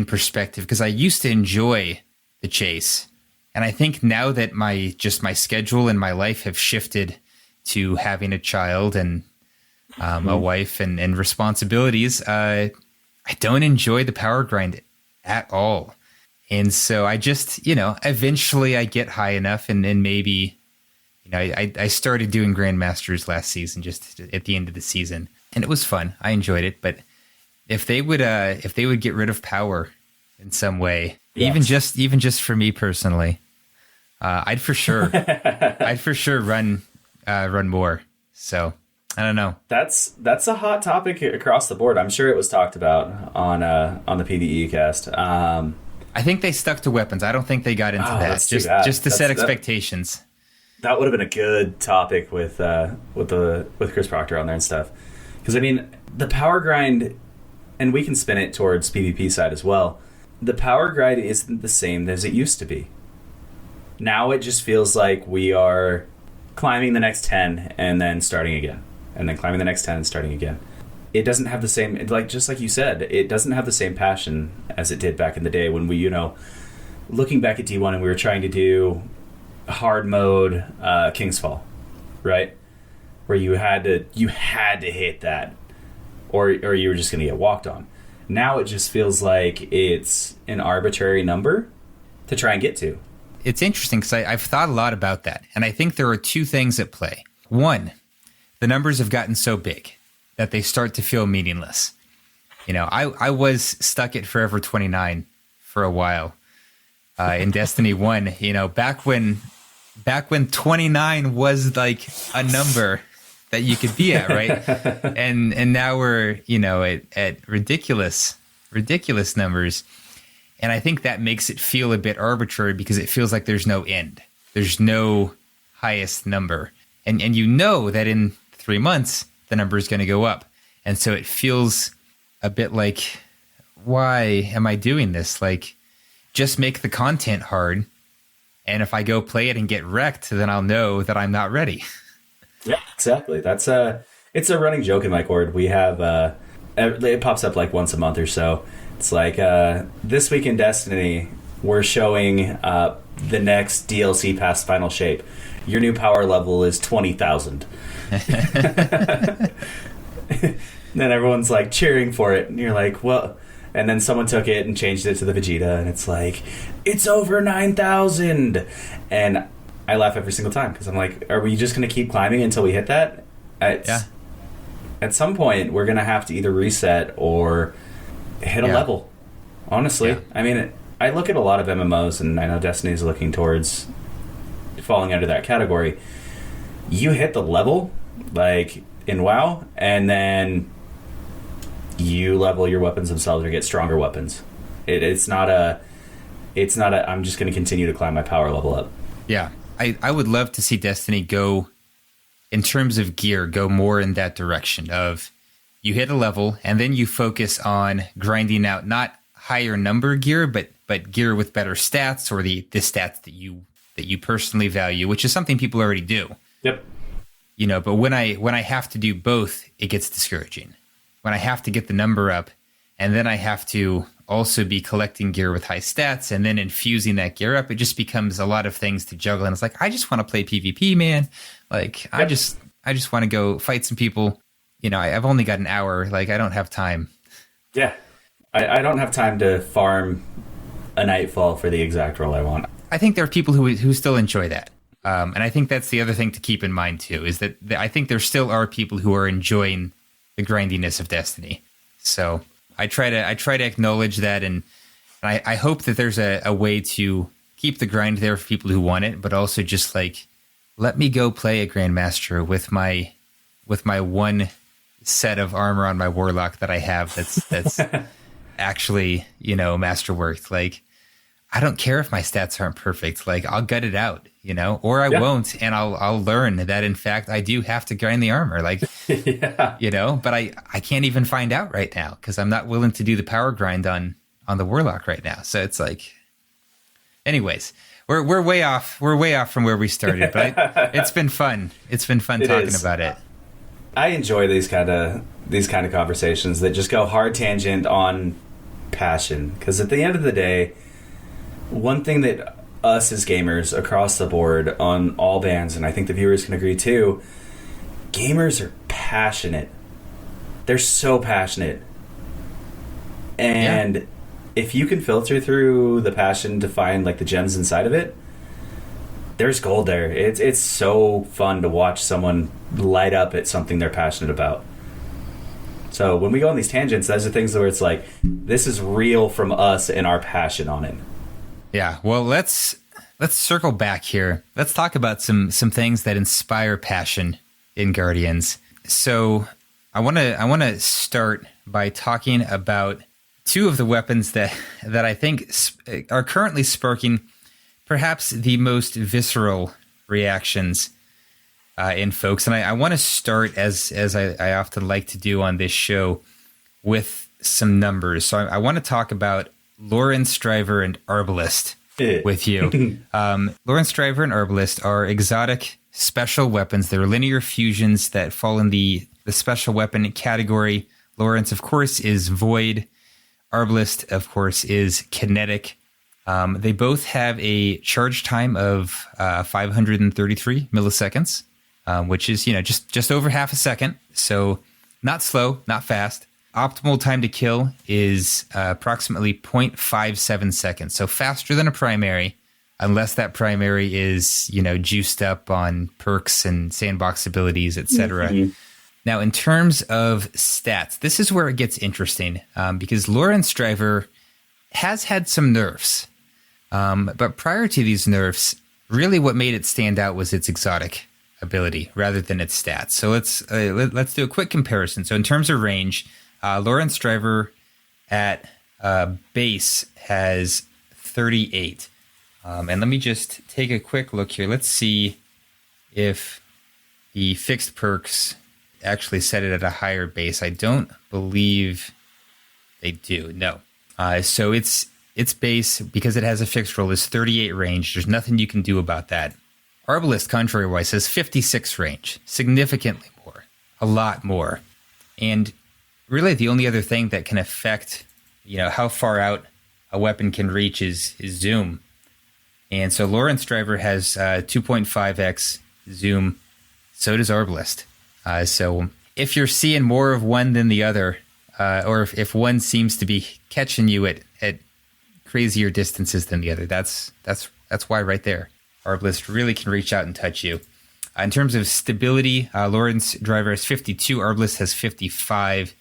perspective, because I used to enjoy the chase. And I think now that my schedule and my life have shifted to having a child and a wife and responsibilities, I don't enjoy the power grind at all. And so I just, eventually I get high enough and maybe, I started doing Grandmasters last season, just at the end of the season, and it was fun. I enjoyed it. But if they would get rid of power in some way, yes. even just for me personally, I'd for sure run more. So I don't know. That's a hot topic across the board. I'm sure it was talked about on the PvE cast. I think they stuck to weapons. I don't think they got into that. Just to set expectations. That would have been a good topic with Chris Proctor on there and stuff. Because I mean, the power grind, and we can spin it towards PvP side as well. The power grind isn't the same as it used to be. Now it just feels like we are climbing the next 10 and then starting again. And then climbing the next 10 and starting again. It doesn't have the same, just like you said, it doesn't have the same passion as it did back in the day when we, looking back at D1 and we were trying to do hard mode King's Fall, right? Where you had to hit that or you were just going to get walked on. Now it just feels like it's an arbitrary number to try and get to. It's interesting because I've thought a lot about that. And I think there are two things at play. One, the numbers have gotten so big that they start to feel meaningless. I was stuck at Forever 29 for a while in Destiny 1, back when 29 was like a number that you could be at, right? and now we're, at ridiculous numbers. And I think that makes it feel a bit arbitrary because it feels like there's no end. There's no highest number. And that in 3 months, the number is going to go up. And so it feels a bit like, why am I doing this? Like, just make the content hard. And if I go play it and get wrecked, then I'll know that I'm not ready. Yeah, exactly. It's a running joke in my Cord. We have, it pops up like once a month or so. It's like, this week in Destiny, we're showing the next DLC past Final Shape. Your new power level is 20,000. Then everyone's like cheering for it. And you're like, well... And then someone took it and changed it to the Vegeta. And it's like, it's over 9,000. And I laugh every single time. Because I'm like, are we just going to keep climbing until we hit that? At some point, we're going to have to either reset or... hit a level, honestly. Yeah. I mean, I look at a lot of MMOs, and I know Destiny is looking towards falling under that category. You hit the level, like in WoW, and then you level your weapons themselves or get stronger weapons. It's not a I'm just going to continue to climb my power level up. Yeah, I would love to see Destiny go, in terms of gear, go more in that direction of... you hit a level, and then you focus on grinding out not higher number gear, but gear with better stats or the stats that you personally value, which is something people already do. Yep. But when I have to do both, it gets discouraging. When I have to get the number up, and then I have to also be collecting gear with high stats, and then infusing that gear up, it just becomes a lot of things to juggle. And it's like, I just want to play PvP, man. Like, yep. I just want to go fight some people. I've only got an hour. Like, I don't have time. Yeah. I don't have time to farm a Nightfall for the exact role I want. I think there are people who still enjoy that. And I think that's the other thing to keep in mind, too, is that I think there still are people who are enjoying the grindiness of Destiny. So I try to acknowledge that, and I hope that there's a way to keep the grind there for people who want it, but also just like, let me go play a Grandmaster with my one set of armor on my Warlock that I have that's actually, masterworked. Like, I don't care if my stats aren't perfect. Like, I'll gut it out, or I won't, and I'll learn that in fact I do have to grind the armor. Like, but I can't even find out right now because I'm not willing to do the power grind on the Warlock right now. So it's like, anyways, we're way off. We're way off from where we started, but it's been fun. It's been fun talking about it. I enjoy these kind of conversations that just go hard tangent on passion, because at the end of the day, one thing that us as gamers across the board on all bands, and I think the viewers can agree too, gamers are passionate. They're so passionate. And if you can filter through the passion to find like the gems inside of it, there's gold there. It's so fun to watch someone light up at something they're passionate about. So when we go on these tangents, those are things where it's like, this is real from us and our passion on it. Yeah, well, let's circle back here. Let's talk about some things that inspire passion in Guardians. So I want to start by talking about two of the weapons that I think are currently sparking perhaps the most visceral reactions in folks. And I want to start, as I often like to do on this show, with some numbers. So I want to talk about Lorentz Driver and Arbalest with you. Lorentz Driver and Arbalest are exotic special weapons. They're linear fusions that fall in the special weapon category. Lorentz, of course, is void. Arbalest, of course, is kinetic. They both have a charge time of 533 milliseconds, which is, just over half a second. So not slow, not fast. Optimal time to kill is approximately 0.57 seconds. So faster than a primary, unless that primary is, juiced up on perks and sandbox abilities, etc. Mm-hmm. Now, in terms of stats, this is where it gets interesting because Lorentz Driver has had some nerfs. But prior to these nerfs, really what made it stand out was its exotic ability rather than its stats. So let's do a quick comparison. So in terms of range, Lorentz Driver at base has 38. And let me just take a quick look here. Let's see if the fixed perks actually set it at a higher base. I don't believe they do. No. So its base, because it has a fixed roll, is 38 range. There's nothing you can do about that. Arbalest, contrary-wise, has 56 range. Significantly more. A lot more. And really the only other thing that can affect, how far out a weapon can reach is zoom. And so Lorentz Driver has 2.5x zoom. So does Arbalest. So if you're seeing more of one than the other, or if one seems to be catching you at crazier distances than the other, that's why right there, Arbalest really can reach out and touch you. In terms of stability, Lorentz Driver has 52, Arbalest has 55.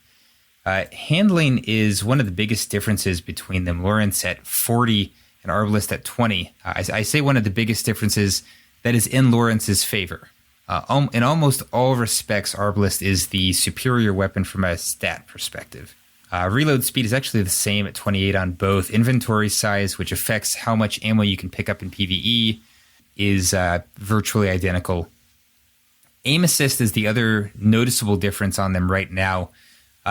Handling is one of the biggest differences between them. Lorentz at 40 and Arbalest at 20. I say one of the biggest differences that is in Lorentz's favor. In almost all respects, Arbalest is the superior weapon from a stat perspective. Reload speed is actually the same at 28 on both. Inventory size, which affects how much ammo you can pick up in PvE, is virtually identical. Aim assist is the other noticeable difference on them right now.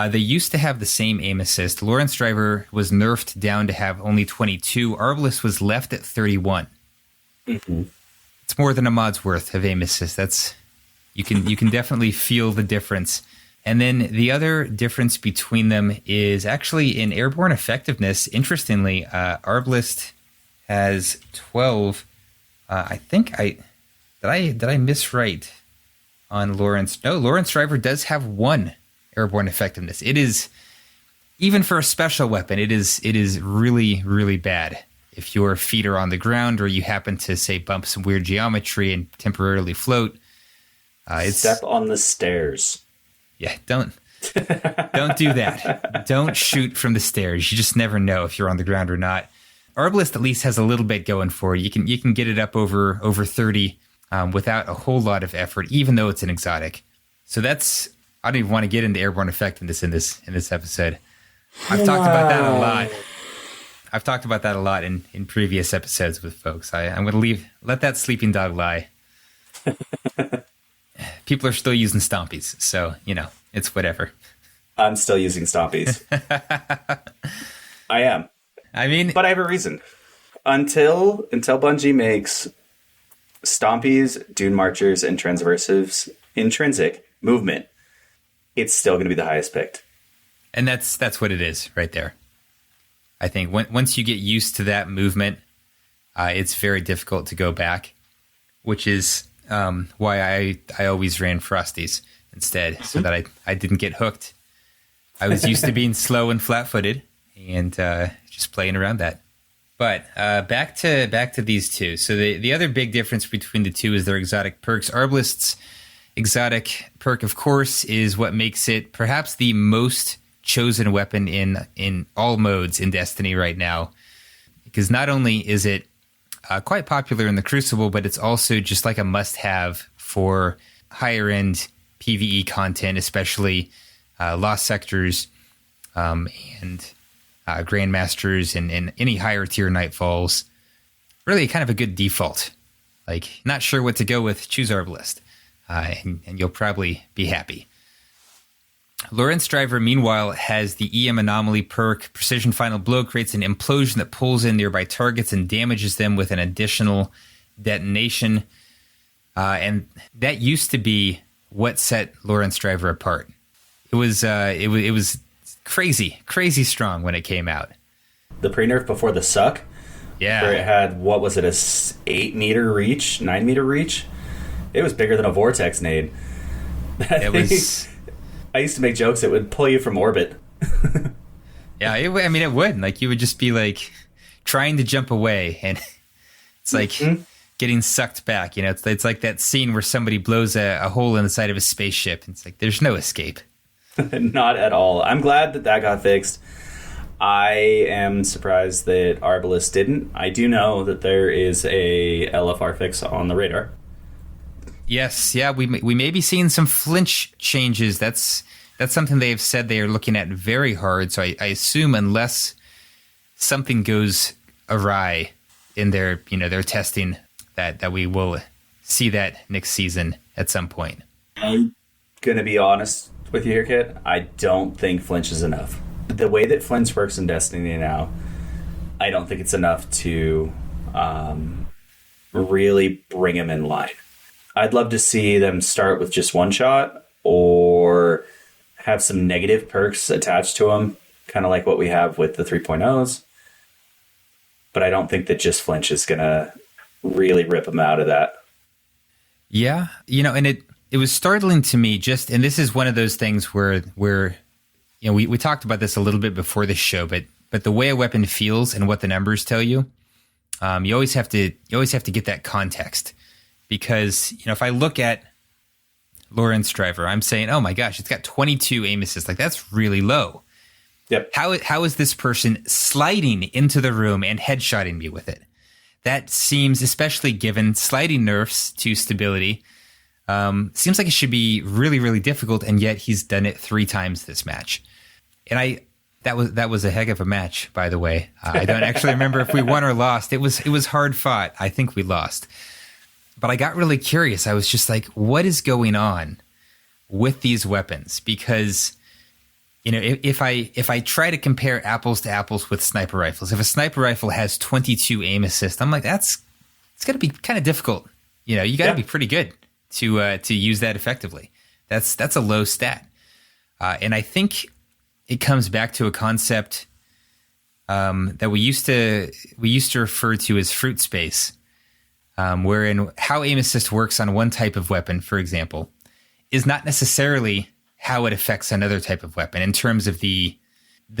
They used to have the same aim assist. Lorentz Driver was nerfed down to have only 22. Arbalest was left at 31. Mm-hmm. It's more than a mod's worth of aim assist. You can definitely feel the difference. And then the other difference between them is actually in airborne effectiveness. Interestingly, Arbalest has 12. I think did I miswrite on Lorentz? No, Lorentz Driver does have 1 airborne effectiveness. It is, even for a special weapon, it is really, really bad if your feet are on the ground or you happen to, say, bump some weird geometry and temporarily float. Step on the stairs. Yeah, don't do that. Don't shoot from the stairs. You just never know if you're on the ground or not. Arbalest at least has a little bit going for you. You can get it up over 30 without a whole lot of effort, even though it's an exotic. So that's, I don't even want to get into airborne effectiveness in this episode. I've talked about that a lot. I've talked about that a lot in previous episodes with folks. I'm going to let that sleeping dog lie. People are still using stompies, so, it's whatever. I'm still using stompies. I am. But I have a reason. Until Bungie makes stompies, dune marchers, and transversives intrinsic movement, it's still going to be the highest picked. And that's what it is right there. I think once you get used to that movement, it's very difficult to go back, which is why I always ran Frosties instead, so that I didn't get hooked. I was used to being slow and flat-footed and just playing around that. But back to these two. So the other big difference between the two is their exotic perks. Arbalest's exotic perk, of course, is what makes it perhaps the most chosen weapon in all modes in Destiny right now. Because not only is it quite popular in the Crucible, but it's also just like a must-have for higher-end PvE content, especially Lost Sectors and Grandmasters and any higher-tier Nightfalls. Really kind of a good default. Like, not sure what to go with, choose Arbalest, and you'll probably be happy. Lorentz Driver, meanwhile, has the EM Anomaly perk. Precision Final Blow creates an implosion that pulls in nearby targets and damages them with an additional detonation. And that used to be what set Lorentz Driver apart. It was crazy strong when it came out. The pre-nerf before the suck? Yeah. Where it had, what was it, a 8-meter reach, 9-meter reach? It was bigger than a Vortex nade. It was... I used to make jokes it would pull you from orbit. Yeah, it would. Like, you would just be, like, trying to jump away, and it's like getting sucked back. It's like that scene where somebody blows a hole in the side of a spaceship. It's like, there's no escape. Not at all. I'm glad that got fixed. I am surprised that Arbalest didn't. I do know that there is a LFR fix on the radar. Yes, yeah, we may be seeing some flinch changes. That's something they have said they are looking at very hard. So I assume unless something goes awry in their testing, that we will see that next season at some point. I'm gonna be honest with you here, Kit. I don't think flinch is enough. The way that flinch works in Destiny now, I don't think it's enough to really bring him in line. I'd love to see them start with just one shot or have some negative perks attached to them, kind of like what we have with the 3.0s. But I don't think that just flinch is going to really rip them out of that. Yeah, and it was startling to me and this is one of those things where we talked about this a little bit before the show, but the way a weapon feels and what the numbers tell you, you always have to get that context. Because, if I look at Lorentz Driver, I'm saying, oh my gosh, it's got 22 aim assists. Like, that's really low. Yep. How is this person sliding into the room and headshotting me with it? That seems, especially given sliding nerfs to stability, seems like it should be really, really difficult, and yet he's done it 3 times this match. And that was a heck of a match, by the way. I don't actually remember if we won or lost. It was hard fought. I think we lost. But I got really curious. I was just like, what is going on with these weapons? Because, if I try to compare apples to apples with sniper rifles, if a sniper rifle has 22 aim assist, I'm like, it's got to be kind of difficult. You got to be pretty good to use that effectively. That's a low stat. And I think it comes back to a concept that we used to refer to as fruit space. Wherein how aim assist works on one type of weapon, for example, is not necessarily how it affects another type of weapon in terms of the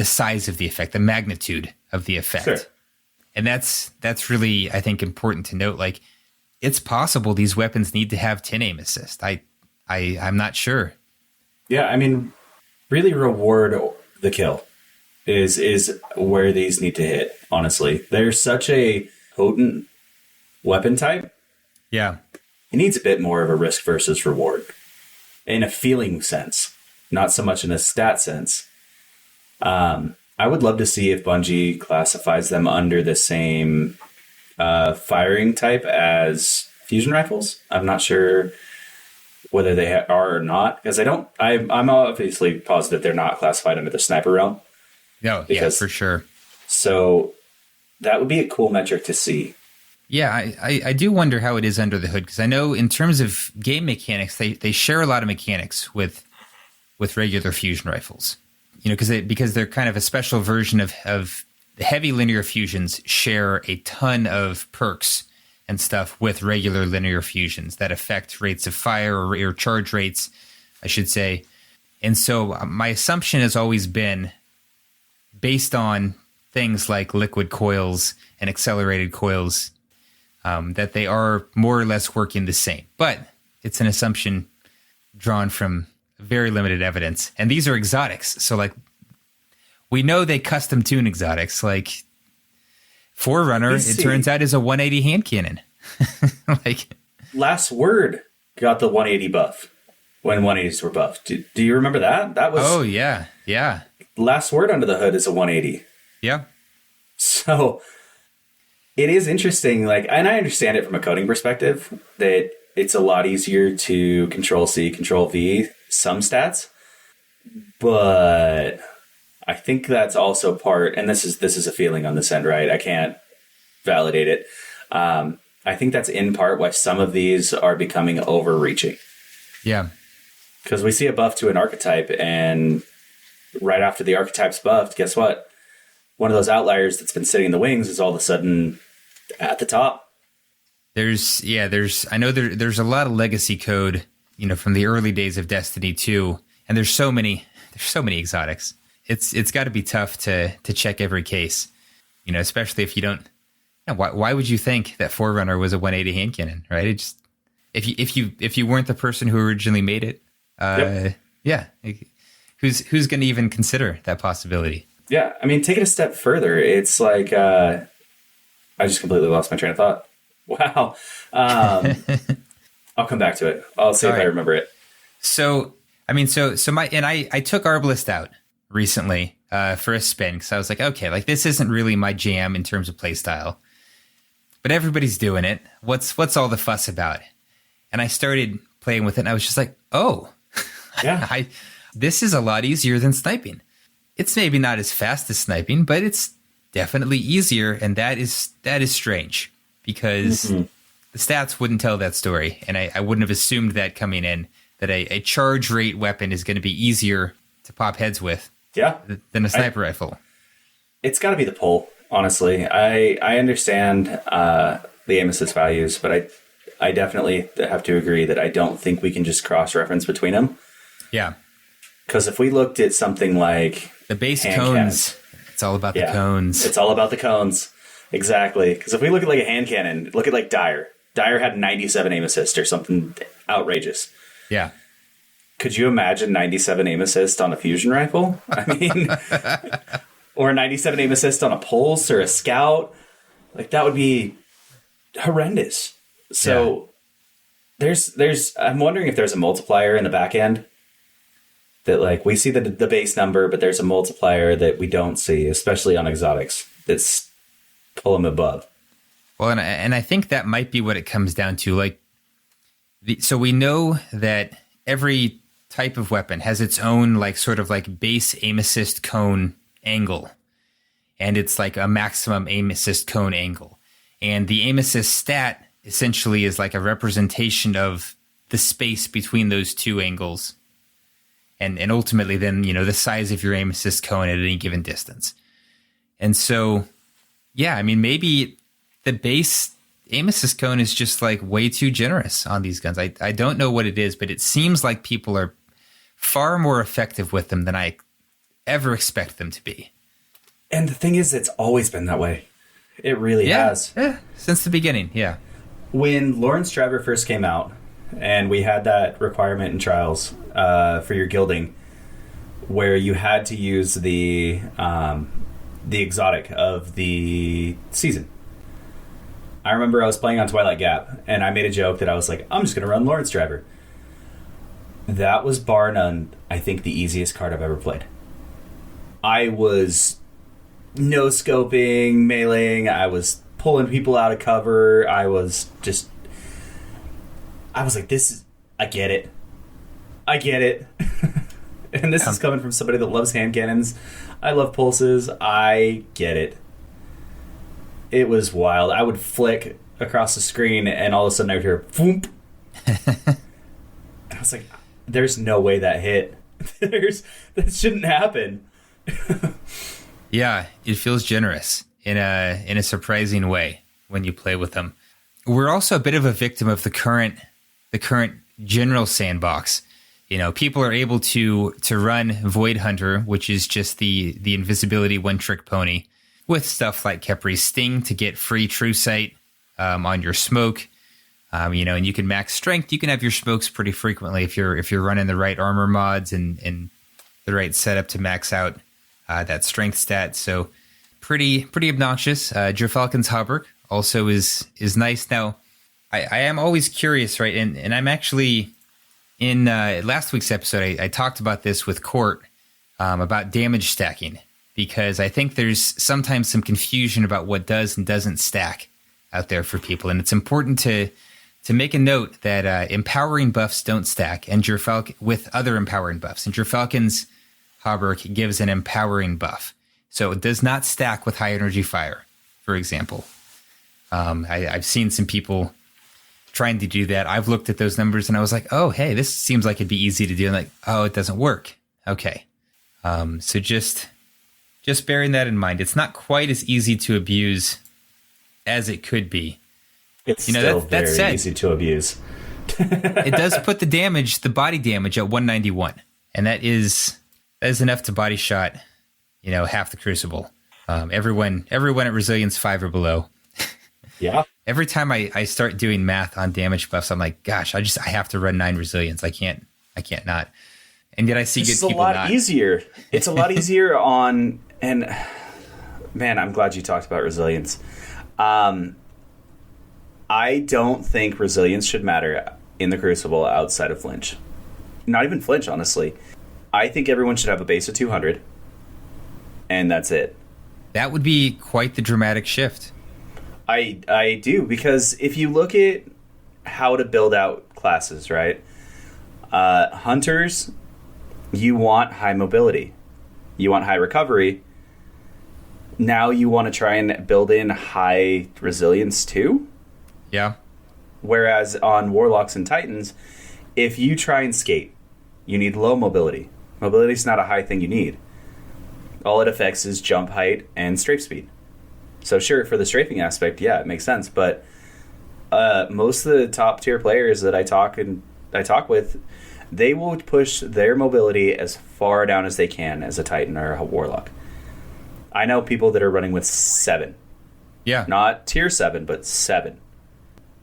size of the effect, the magnitude of the effect. Sure. And that's really, I think, important to note. Like, it's possible these weapons need to have 10 aim assist. I'm not sure. Yeah, I mean, really reward the kill is where these need to hit, honestly. They're such a potent weapon type. Yeah. It needs a bit more of a risk versus reward in a feeling sense, not so much in a stat sense. I would love to see if Bungie classifies them under the same firing type as fusion rifles. I'm not sure whether they are or not, because I'm obviously positive they're not classified under the sniper realm. No, yeah, for sure. So that would be a cool metric to see. Yeah, I do wonder how it is under the hood, because I know in terms of game mechanics, they share a lot of mechanics with regular fusion rifles. You know, because they're kind of a special version of the heavy linear fusions share a ton of perks and stuff with regular linear fusions that affect rates of fire or charge rates, I should say. And so my assumption has always been, based on things like liquid coils and accelerated coils, that they are more or less working the same. But it's an assumption drawn from very limited evidence. And these are exotics. So, like, we know they custom tune exotics. Like, Forerunner, it turns out, is a 180 hand cannon. Like, Last Word got the 180 buff when 180s were buffed. Do you remember that? That was... Oh, yeah. Yeah. Last Word under the hood is a 180. Yeah. So it is interesting, like, and I understand it from a coding perspective, that it's a lot easier to Control C, Control V some stats. But I think that's also part, and this is a feeling on this end, right? I can't validate it. I think that's in part why some of these are becoming overreaching. Yeah. Because we see a buff to an archetype, and right after the archetype's buffed, guess what? One of those outliers that's been sitting in the wings is all of a sudden at the top. There's a lot of legacy code, you know, from the early days of Destiny 2, and there's so many exotics. It's got to be tough to check every case, you know, especially if you don't. You know, why would you think that Forerunner was a 180 hand cannon, right? It just, if you weren't the person who originally made it, yeah, who's going to even consider that possibility? Yeah, I mean, take it a step further. It's like I just completely lost my train of thought. Wow. I'll come back to it. I'll see if I remember it. So, I mean, I took Arbalest out recently for a spin, because I was like, okay, like, this isn't really my jam in terms of playstyle, but everybody's doing it. What's all the fuss about? And I started playing with it, and I was just like, oh, yeah, this is a lot easier than sniping. It's maybe not as fast as sniping, but it's definitely easier, and that is strange, because the stats wouldn't tell that story, and I wouldn't have assumed that coming in, that a charge rate weapon is going to be easier to pop heads with than a sniper rifle. It's got to be the pull, honestly. I understand the aim assist values, but I definitely have to agree that I don't think we can just cross-reference between them. Yeah. Because if we looked at something like the base cones, it's all about the cones. It's all about the cones. Exactly. Because if we look at like a hand cannon, look at like Dire. Dire had 97 aim assist or something outrageous. Yeah. Could you imagine 97 aim assist on a fusion rifle? I mean, or 97 aim assist on a pulse or a scout? Like, that would be horrendous. So I'm wondering if there's a multiplier in the back end. That, like, we see the base number, but there's a multiplier that we don't see, especially on exotics, that's pull them above. Well, and I think that might be what it comes down to. Like, so we know that every type of weapon has its own, like, sort of like base aim assist cone angle, and it's like a maximum aim assist cone angle. And the aim assist stat essentially is like a representation of the space between those two angles. And ultimately then, you know, the size of your aim assist cone at any given distance. And so, yeah, I mean, maybe the base aim assist cone is just like way too generous on these guns. I don't know what it is, but it seems like people are far more effective with them than I ever expect them to be. And the thing is, it's always been that way. It really has. Yeah, since the beginning, yeah. When Lorentz Driver first came out, and we had that requirement in trials for your gilding, where you had to use the exotic of the season. I remember I was playing on Twilight Gap, and I made a joke that I was like, I'm just going to run Lorentz Driver. That was bar none, I think, the easiest card I've ever played. I was no-scoping, meleeing, I was pulling people out of cover, I was like, I get it. And this is coming from somebody that loves hand cannons. I love pulses. I get it. It was wild. I would flick across the screen, and all of a sudden I would hear "foomp." I was like, "There's no way that hit. That shouldn't happen." Yeah, it feels generous in a surprising way when you play with them. We're also a bit of a victim of the current general sandbox. You know, people are able to run Void Hunter, which is just the invisibility one-trick pony, with stuff like Kepri's Sting to get free True Sight on your smoke. You know, and you can max strength. You can have your smokes pretty frequently if you're running the right armor mods and the right setup to max out that strength stat. So pretty obnoxious. Falcon's Hauberk also is nice. Now, I am always curious, right? And I'm actually... In last week's episode, I talked about this with Court about damage stacking, because I think there's sometimes some confusion about what does and doesn't stack out there for people. And it's important to make a note that empowering buffs don't stack and with other empowering buffs. And Falcon's Hauberk gives an empowering buff. So it does not stack with high energy fire, for example. I've seen some people trying to do that. I've looked at those numbers and I was like, oh, hey, this seems like it'd be easy to do. And like, oh, it doesn't work. Okay. So just bearing that in mind, it's not quite as easy to abuse as it could be. It's still very easy to abuse. It does put the body damage at 191. And that is enough to body shot, half the Crucible. Everyone at Resilience 5 or below. Yeah. Every time I start doing math on damage buffs, I'm like, gosh, I have to run 9 Resilience. I can't not. And yet I see good people not. It's a lot easier. It's a lot easier on, and man, I'm glad you talked about Resilience. I don't think Resilience should matter in the Crucible outside of Flinch. Not even Flinch, honestly. I think everyone should have a base of 200, and that's it. That would be quite the dramatic shift. I do, because if you look at how to build out classes, right? Hunters, you want high mobility. You want high recovery. Now you want to try and build in high resilience too? Yeah. Whereas on Warlocks and Titans, if you try and skate, you need low mobility. Mobility is not a high thing you need. All it affects is jump height and strafe speed. So sure, for the strafing aspect, yeah, it makes sense. But most of the top tier players that I talk with, they will push their mobility as far down as they can as a Titan or a Warlock. I know people that are running with 7. Yeah. Not tier 7, but 7.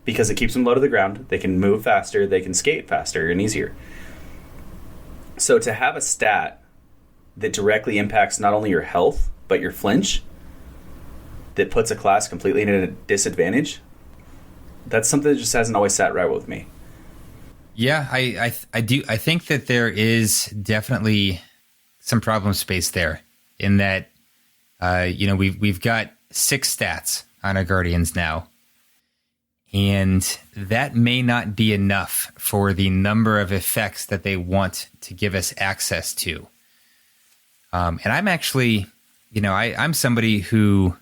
Because it keeps them low to the ground. They can move faster. They can skate faster and easier. So to have a stat that directly impacts not only your health, but your flinch, that puts a class completely in a disadvantage, that's something that just hasn't always sat right with me. Yeah, I think that there is definitely some problem space there in that, we've got 6 stats on our Guardians now, and that may not be enough for the number of effects that they want to give us access to. And I'm actually, I'm somebody who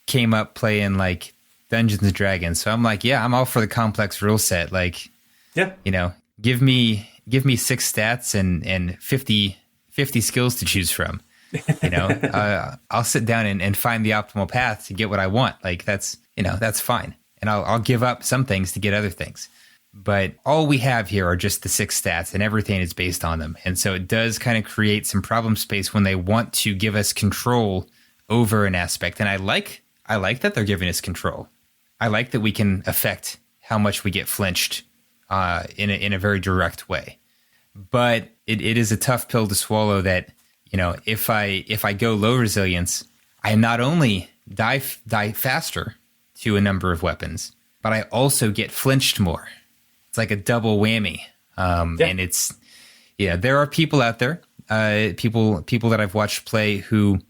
came up playing like Dungeons and Dragons. So I'm like, yeah, I'm all for the complex rule set. Like, yeah, give me 6 stats and 50 skills to choose from. I'll sit down and find the optimal path to get what I want. Like that's fine. And I'll give up some things to get other things. But all we have here are just the 6 stats and everything is based on them. And so it does kind of create some problem space when they want to give us control over an aspect. And I like I like that they're giving us control. I like that we can affect how much we get flinched in a very direct way. But it is a tough pill to swallow that, if I go low resilience, I not only die faster to a number of weapons, but I also get flinched more. It's like a double whammy. And it's, there are people out there, people that I've watched play who,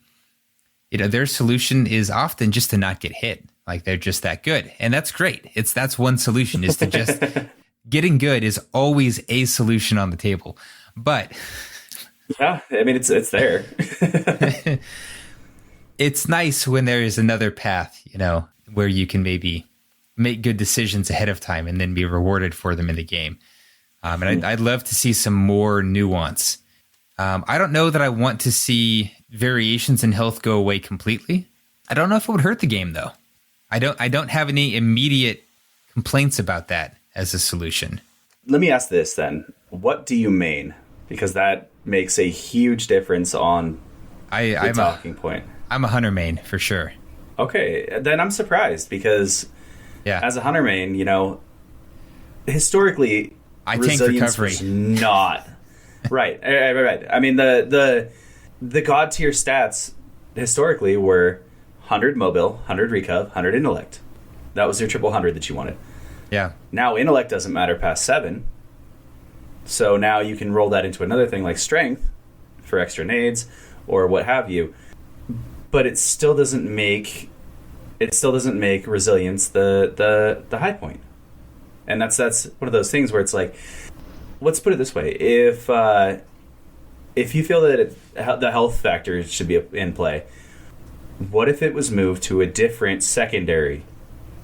their solution is often just to not get hit. Like they're just that good. And that's great. That's one solution, is to just getting good is always a solution on the table. But yeah, I mean, it's there. It's nice when there is another path, where you can maybe make good decisions ahead of time and then be rewarded for them in the game. And I'd love to see some more nuance. I don't know that I want to see variations in health go away completely. I don't know if it would hurt the game, though. I don't have any immediate complaints about that as a solution. Let me ask this then. What do you main? Because that makes a huge difference on the talking point. I'm a hunter main for sure. Okay, then I'm surprised because as a hunter main, historically, I tank recovery. Was not right. I mean, the god tier stats historically were 100 mobile, 100 recuv, 100 intellect. That was your triple 100 that you wanted. Yeah. Now intellect doesn't matter past 7. So now you can roll that into another thing like strength for extra nades or what have you. But it still doesn't make resilience the high point. And that's one of those things where it's like, let's put it this way: if you feel that the health factor should be in play, what if it was moved to a different secondary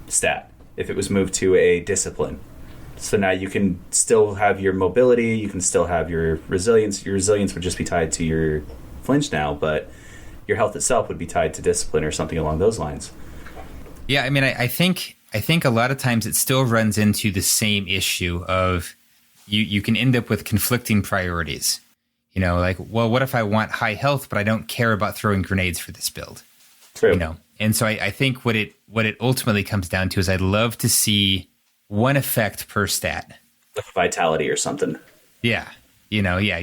stat? If it was moved to a discipline, so now you can still have your mobility, you can still have your resilience. Your resilience would just be tied to your flinch now, but your health itself would be tied to discipline or something along those lines. Yeah, I mean, I think a lot of times it still runs into the same issue of you can end up with conflicting priorities. Like, well, what if I want high health, but I don't care about throwing grenades for this build? True. And so I think what it ultimately comes down to is I'd love to see one effect per stat. Vitality or something. Yeah.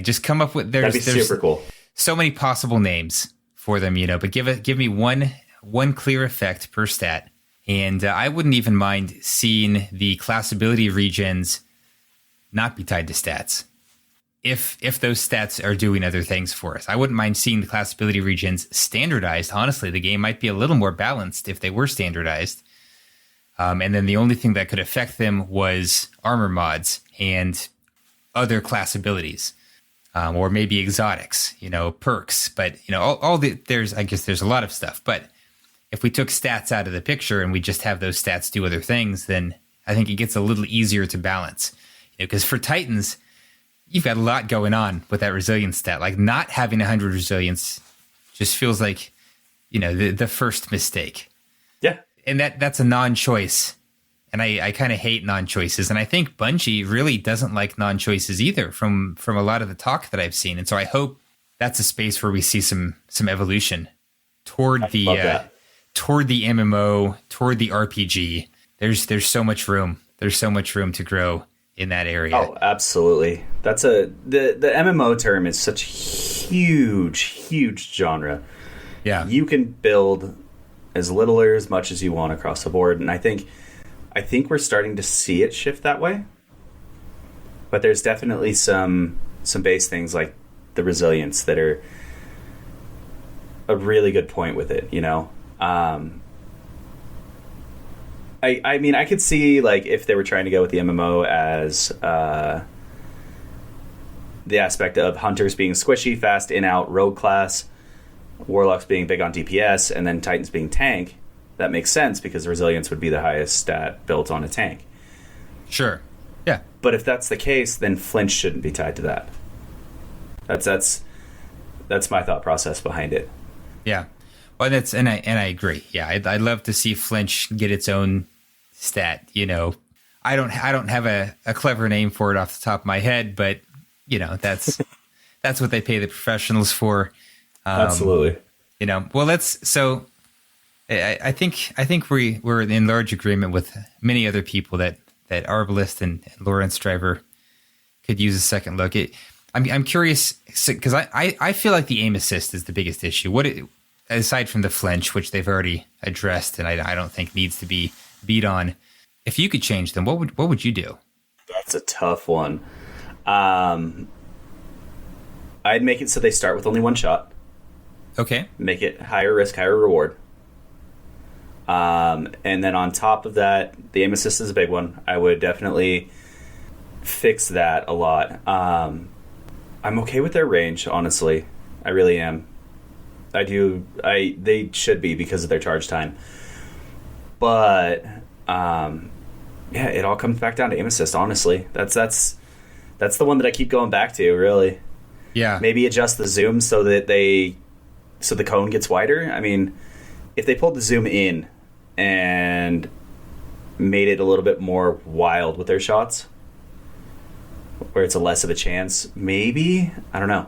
Just come up with, that'd be super cool. So many possible names for them, but give me one clear effect per stat. And I wouldn't even mind seeing the class ability regens not be tied to stats. If those stats are doing other things for us, I wouldn't mind seeing the class ability regens standardized. Honestly, the game might be a little more balanced if they were standardized. And then the only thing that could affect them was armor mods and other class abilities, or maybe exotics, perks. But there's a lot of stuff. But if we took stats out of the picture and we just have those stats do other things, then I think it gets a little easier to balance. Because for Titans, you've got a lot going on with that resilience stat. Like not having 100 resilience just feels like, the first mistake. Yeah. And that's a non-choice. And I kind of hate non-choices. And I think Bungie really doesn't like non-choices either from a lot of the talk that I've seen. And so I hope that's a space where we see some evolution toward the MMO, toward the RPG. There's so much room. There's so much room to grow in that area. Oh, absolutely. That's the MMO term is such huge genre. Yeah. You can build as little or as much as you want across the board, and I think we're starting to see it shift that way. But there's definitely some base things like the resilience that are a really good point with it, I mean, I could see, like, if they were trying to go with the MMO as the aspect of hunters being squishy, fast, in-out, rogue class, warlocks being big on DPS, and then titans being tank. That makes sense because resilience would be the highest stat built on a tank. Sure. Yeah. But if that's the case, then flinch shouldn't be tied to that. That's my thought process behind it. Yeah. Well, and I agree. Yeah, I'd love to see flinch get its own stat. I don't have a clever name for it off the top of my head, but that's what they pay the professionals for. Absolutely. Well, I think we're in large agreement with many other people that Arbalest and Lorentz Driver could use a second look. I'm curious because I feel like the aim assist is the biggest issue. Aside from the flinch, which they've already addressed, and I don't think needs to be beat on. If you could change them, what would you do? That's a tough one. I'd make it so they start with only one shot. Okay. Make it higher risk, higher reward. And then on top of that, the aim assist is a big one. I would definitely fix that a lot. I'm okay with their range, honestly. I really am. They should be because of their charge time. But it all comes back down to aim assist, honestly. That's the one that I keep going back to, really. Yeah. Maybe adjust the zoom so that the cone gets wider. I mean, if they pulled the zoom in and made it a little bit more wild with their shots, where it's a less of a chance, maybe. I don't know.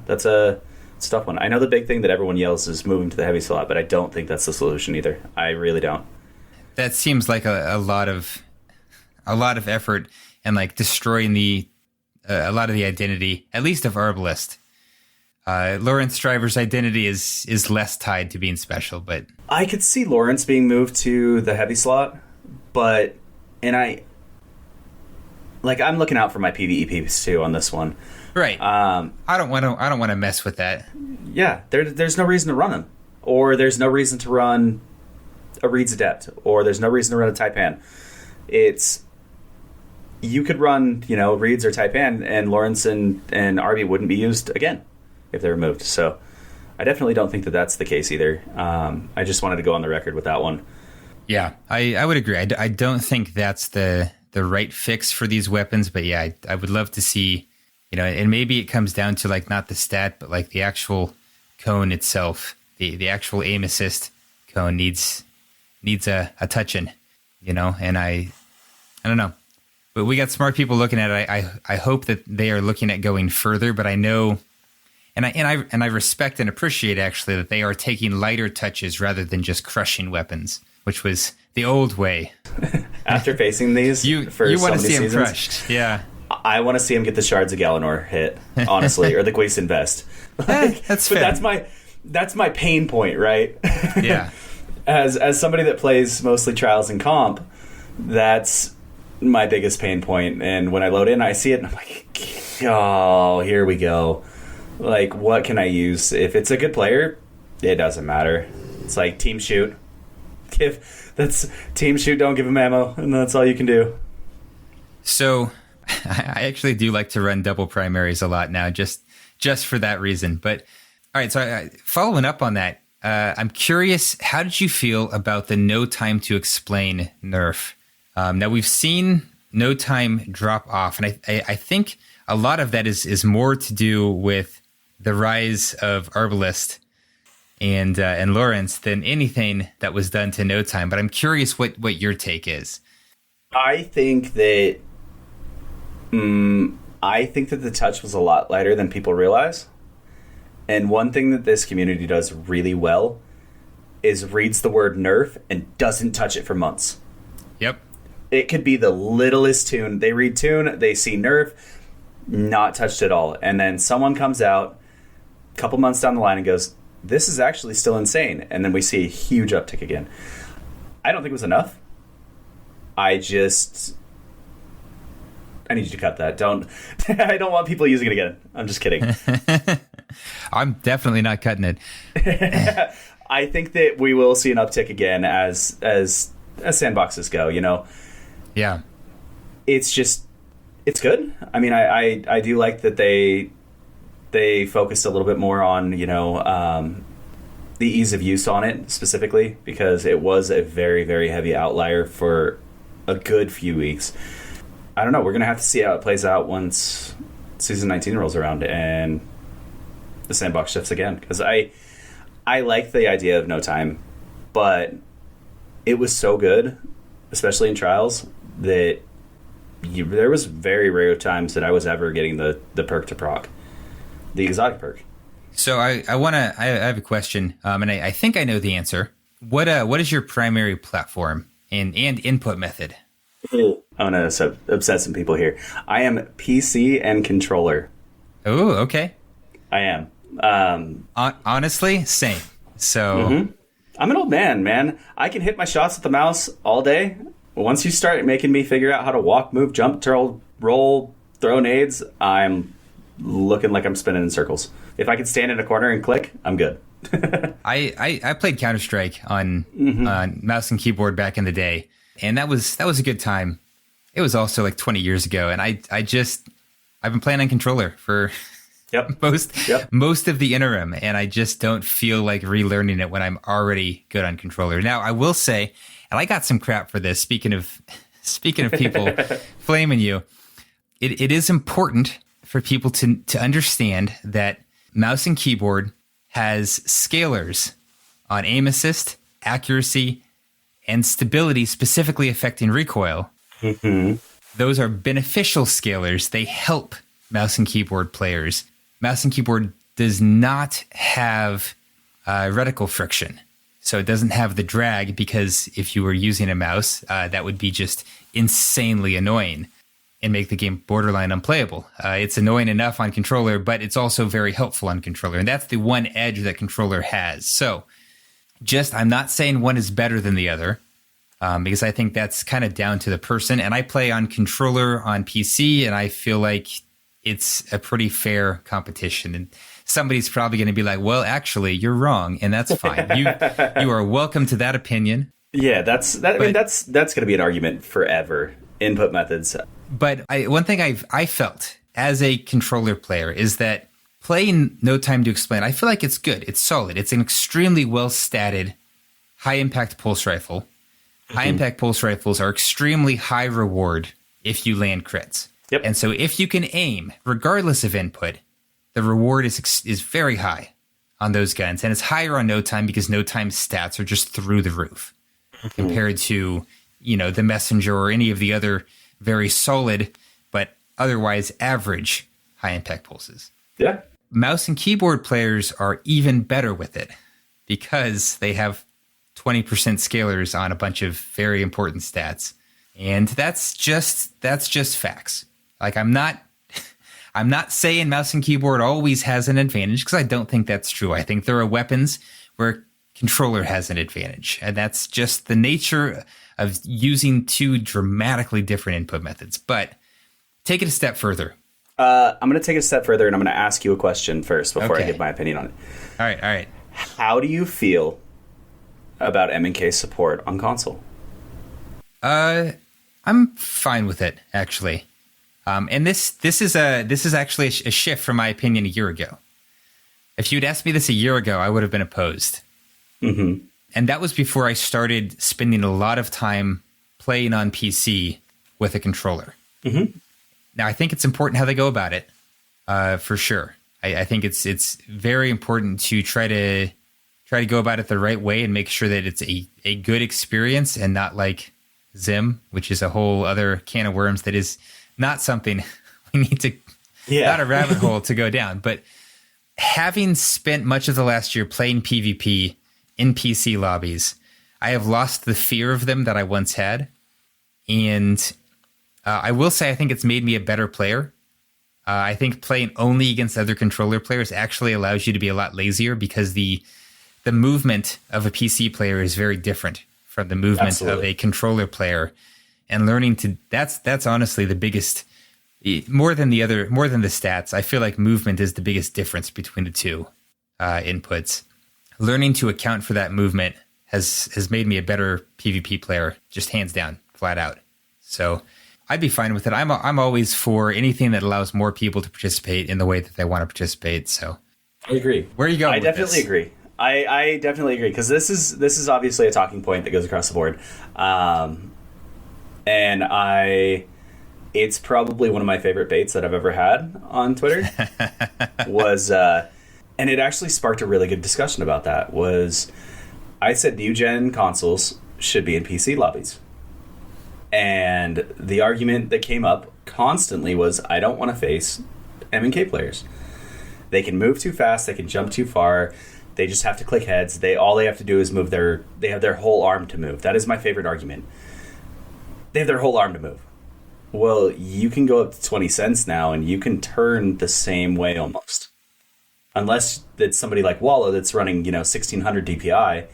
That's a tough one. I know the big thing that everyone yells is moving to the heavy slot, but I don't think that's the solution either. I really don't. That seems like a lot of effort and like destroying a lot of the identity, at least of Arbalest. Lorentz Driver's identity is less tied to being special, but I could see Lorentz being moved to the heavy slot, I'm looking out for my PvE peeps too on this one. Right. I don't want to mess with that. Yeah, there's no reason to run them, or there's no reason to run a Reed's Adept, or there's no reason to run a Taipan. You could run, Reeds or Taipan, and Lorentz and Arby wouldn't be used again if they were moved. So I definitely don't think that that's the case either. I just wanted to go on the record with that one. Yeah, I would agree. I don't think that's the right fix for these weapons, but yeah, I would love to see, and maybe it comes down to like not the stat, but like the actual cone itself, the actual aim assist cone needs a touch-in, and I don't know. But we got smart people looking at it. I hope that they are looking at going further, but I know, and I respect and appreciate actually that they are taking lighter touches rather than just crushing weapons, which was the old way. After facing these, you want to see him crushed, yeah. I want to see him get the Shards of Galanor hit, honestly, or the Gwaston Vest. That's fair. That's my pain point, right? Yeah. As somebody that plays mostly Trials and Comp, that's my biggest pain point. And when I load in, I see it, and I'm like, oh, here we go. Like, what can I use? If it's a good player, it doesn't matter. It's like team shoot. That's team shoot, don't give him ammo, and that's all you can do. So I actually do like to run double primaries a lot now, just for that reason. But all right, so following up on that, I'm curious, how did you feel about the no time to explain nerf? Now we've seen no time drop off, and I think a lot of that is more to do with the rise of Arbalest and Lorentz than anything that was done to no time. But I'm curious what your take is. I think that the touch was a lot lighter than people realize. And one thing that this community does really well is reads the word nerf and doesn't touch it for months. Yep. It could be the littlest tune. They read tune, they see nerf, not touched at all. And then someone comes out a couple months down the line and goes, this is actually still insane. And then we see a huge uptick again. I don't think it was enough. I need you to cut that. I don't want people using it again. I'm just kidding. I'm definitely not cutting it. I think that we will see an uptick again as sandboxes go, Yeah. It's good. I mean, I do like that they focused a little bit more on, the ease of use on it specifically, because it was a very, very heavy outlier for a good few weeks. I don't know. We're going to have to see how it plays out once Season 19 rolls around and the sandbox shifts again. Because I like the idea of no time, but it was so good, especially in Trials, that there was very rare times that I was ever getting the perk to proc, the exotic perk. So I have a question, and I think I know the answer, What is your primary platform and input method? I'm gonna upset some people here. I am PC and controller. Oh, okay. I am. Honestly, same. So I'm an old man. I can hit my shots with the mouse all day. Once you start making me figure out how to walk, move, jump, twirl, roll, throw nades, I'm looking like I'm spinning in circles. If I could stand in a corner and click, I'm good. I played Counter-Strike on mouse and keyboard back in the day, and that was a good time. It was also like 20 years ago, and I've been playing on controller for most of the interim, and I just don't feel like relearning it when I'm already good on controller. Now, I will say, and I got some crap for this. Speaking of people flaming you, it is important for people to understand that mouse and keyboard has scalars on aim assist, accuracy, and stability, specifically affecting recoil. Those are beneficial scalars. They help mouse and keyboard players. Mouse and keyboard does not have reticle friction. So it doesn't have the drag, because if you were using a mouse, that would be just insanely annoying and make the game borderline unplayable. It's annoying enough on controller, but it's also very helpful on controller. And that's the one edge that controller has. So I'm not saying one is better than the other, because I think that's kind of down to the person. And I play on controller on PC, and I feel like it's a pretty fair competition. And somebody's probably going to be like, well, actually, you're wrong. And that's fine. You are welcome to that opinion. Yeah, that's going to be an argument forever. Input methods. But one thing I felt as a controller player is that playing No Time to Explain, I feel like it's good. It's solid. It's an extremely well-statted, high-impact pulse rifle. High-impact pulse rifles are extremely high reward if you land crits. Yep. And so if you can aim, regardless of input, the reward is very high on those guns. And it's higher on No Time because No Time's stats are just through the roof compared to, the Messenger or any of the other very solid, but otherwise average high-impact pulses. Yeah. Mouse and keyboard players are even better with it because they have 20% scalars on a bunch of very important stats. And that's just facts. Like, I'm not saying mouse and keyboard always has an advantage, because I don't think that's true. I think there are weapons where controller has an advantage, and that's just the nature of using two dramatically different input methods. But take it a step further. I'm going to take it a step further, and I'm going to ask you a question first before I give my opinion on it. All right. How do you feel about M&K support on console? I'm fine with it, actually. And this is actually a shift from my opinion a year ago. If you'd asked me this a year ago, I would have been opposed. Mm-hmm. And that was before I started spending a lot of time playing on PC with a controller. Mm-hmm. Now, I think it's important how they go about it, for sure. I think it's very important to try to go about it the right way and make sure that it's a good experience and not like Zim, which is a whole other can of worms that is not something we need to, not a rabbit hole to go down. But having spent much of the last year playing PvP in PC lobbies, I have lost the fear of them that I once had. And I will say I think it's made me a better player. I think playing only against other controller players actually allows you to be a lot lazier, because the movement of a PC player is very different from the movement of a controller player. And learning to that's honestly the biggest, more than the stats. I feel like movement is the biggest difference between the two inputs. Learning to account for that movement has made me a better PvP player, just hands down, flat out. So I'd be fine with it. I'm always for anything that allows more people to participate in the way that they want to participate. So I agree. Where are you going? I definitely agree. I definitely agree, because this is obviously a talking point that goes across the board. And it's probably one of my favorite baits that I've ever had on Twitter was, and it actually sparked a really good discussion about that, was I said new gen consoles should be in PC lobbies. And the argument that came up constantly was, I don't want to face M&K players. They can move too fast. They can jump too far. They just have to click heads. All they have to do is move they have their whole arm to move. That is my favorite argument. They have their whole arm to move. Well, you can go up to 20 cents now, and you can turn the same way almost. Unless it's somebody like Wallow that's running, 1600 DPI,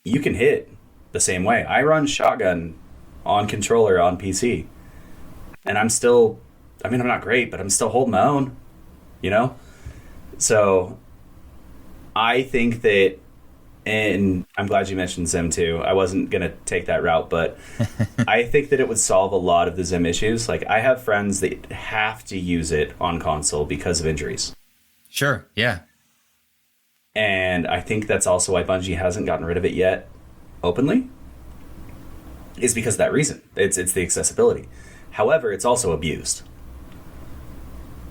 you can hit the same way. I run shotgun on controller on PC, and I'm not great, but I'm still holding my own, So I think that, and I'm glad you mentioned Zim too. I wasn't going to take that route, but I think that it would solve a lot of the Zim issues. Like, I have friends that have to use it on console because of injuries. Sure, yeah. And I think that's also why Bungie hasn't gotten rid of it yet openly, is because of that reason. It's the accessibility. However, it's also abused.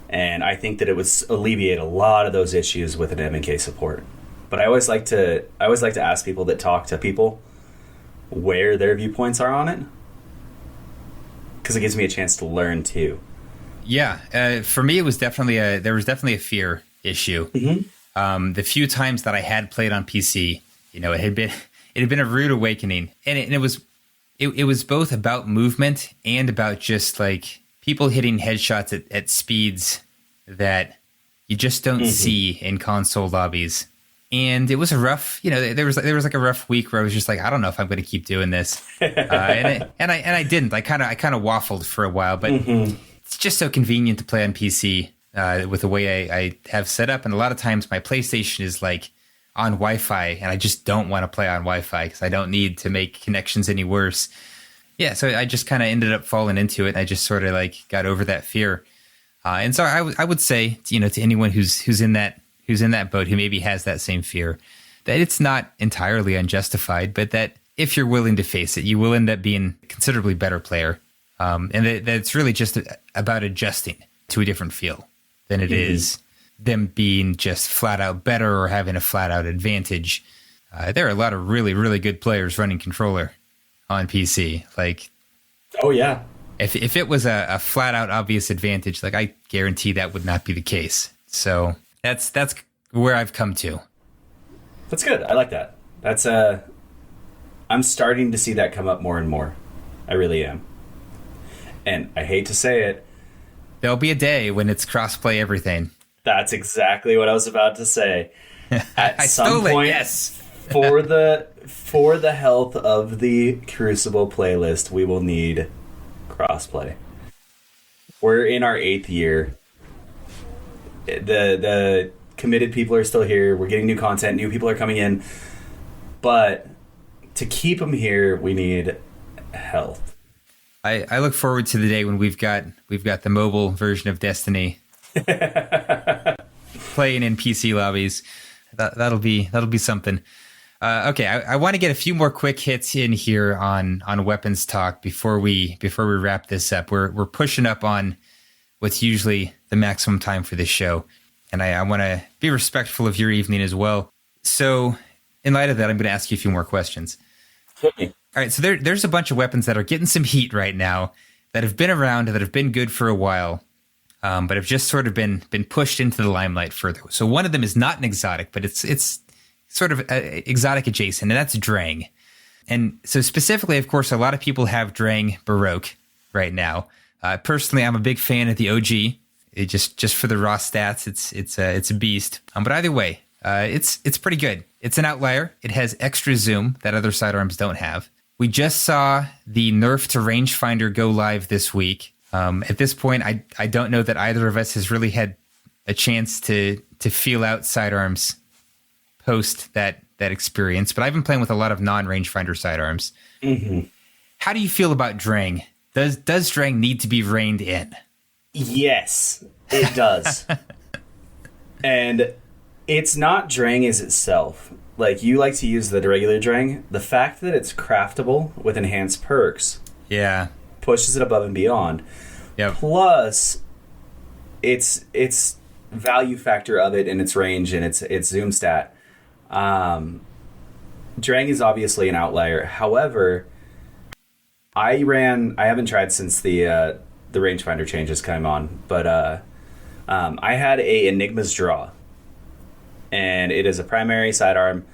And I think that it would alleviate a lot of those issues with an M&K support. But I always like to ask people that talk to people where their viewpoints are on it, because it gives me a chance to learn too. Yeah, for me, it was definitely there was definitely a fear issue. Mm-hmm. The few times that I had played on PC, it had been a rude awakening, and it was both about movement and about just like people hitting headshots at speeds that you just don't mm-hmm. see in console lobbies. And it was a rough, there was like a rough week where I was just like, I don't know if I'm going to keep doing this, and I didn't. I kind of waffled for a while, but mm-hmm. it's just so convenient to play on PC with the way I have set up. And a lot of times my PlayStation is like on Wi-Fi, and I just don't want to play on Wi-Fi because I don't need to make connections any worse. Yeah, so I just kind of ended up falling into it, and I just sort of like got over that fear. And so I would say, to anyone who's in that boat, who maybe has that same fear, that it's not entirely unjustified, but that if you're willing to face it, you will end up being a considerably better player. And that it's really just about adjusting to a different feel than it mm-hmm. is them being just flat out better or having a flat out advantage. There are a lot of really, really good players running controller on PC. Like, oh yeah. If it was a flat out obvious advantage, like, I guarantee that would not be the case. So that's where I've come to. That's good. I like that. That's I'm starting to see that come up more and more. I really am. And I hate to say it, there'll be a day when it's crossplay everything. That's exactly what I was about to say. At some point, yes. for the health of the Crucible playlist, we will need crossplay. We're in our 8th year. The committed people are still here. We're getting new content. New people are coming in. But to keep them here, we need health. I look forward to the day when we've got the mobile version of Destiny playing in PC lobbies. That'll be something. Okay, I want to get a few more quick hits in here on weapons talk before we wrap this up. We're pushing up on what's usually the maximum time for this show, and I want to be respectful of your evening as well. So, in light of that, I'm going to ask you a few more questions. Okay. All right, so there's a bunch of weapons that are getting some heat right now that have been around, that have been good for a while, but have just sort of been pushed into the limelight further. So one of them is not an exotic, but it's sort of exotic adjacent, and that's Drang. And so specifically, of course, a lot of people have Drang Baroque right now. Personally, I'm a big fan of the OG. It just for the raw stats, it's a beast. But either way, it's pretty good. It's an outlier. It has extra zoom that other sidearms don't have. We just saw the nerf to rangefinder go live this week. At this point, I don't know that either of us has really had a chance to feel out sidearms post that experience, but I've been playing with a lot of non-rangefinder sidearms. Mm-hmm. How do you feel about Drang? Does Drang need to be reined in? Yes, it does. And it's not Drang as itself. Like, you like to use the regular Drang. The fact that it's craftable with enhanced perks, yeah, pushes it above and beyond. Yep. Plus, its value factor of it and its range and its zoom stat. Drang is obviously an outlier. However, I haven't tried since the rangefinder changes came on, but I had a Enigma's Draw, and it is a primary sidearm.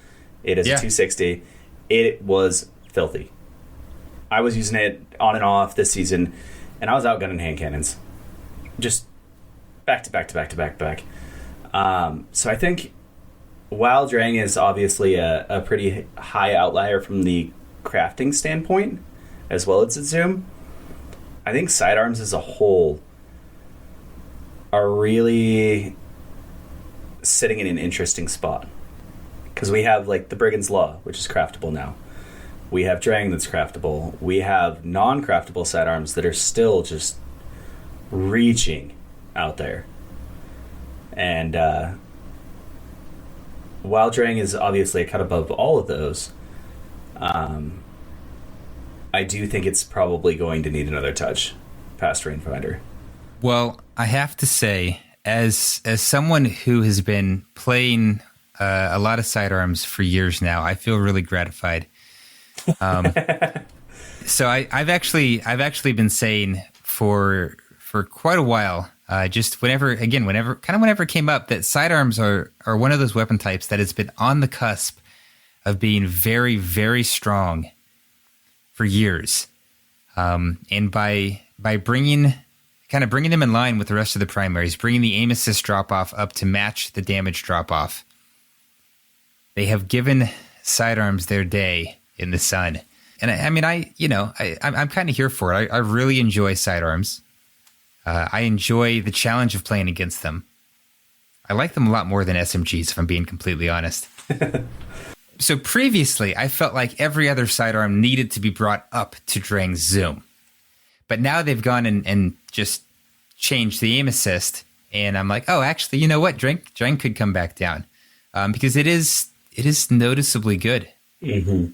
It is a 260. It was filthy. I was using it on and off this season, and I was outgunning hand cannons. Just back to back to back to back to back. So I think while Drang is obviously a pretty high outlier from the crafting standpoint, as well as its zoom, I think sidearms as a whole are really sitting in an interesting spot. Because we have like the Brigand's Law, which is craftable now. We have Drang that's craftable. We have non-craftable sidearms that are still just reaching out there. And while Drang is obviously a cut above all of those, I do think it's probably going to need another touch past Rangefinder. Well, I have to say, as someone who has been playing a lot of sidearms for years now, I feel really gratified. So I've actually been saying for quite a while, just whenever it came up, that sidearms are one of those weapon types that has been on the cusp of being very, very strong for years. And by bringing them in line with the rest of the primaries, bringing the aim assist drop off up to match the damage drop off, they have given sidearms their day in the sun. And I'm kind of here for it. I really enjoy sidearms. I enjoy the challenge of playing against them. I like them a lot more than SMGs, if I'm being completely honest. So previously, I felt like every other sidearm needed to be brought up to Drang's zoom. But now they've gone and just changed the aim assist. And I'm like, oh, actually, you know what? Drang could come back down. Because it is noticeably good. Mm-hmm.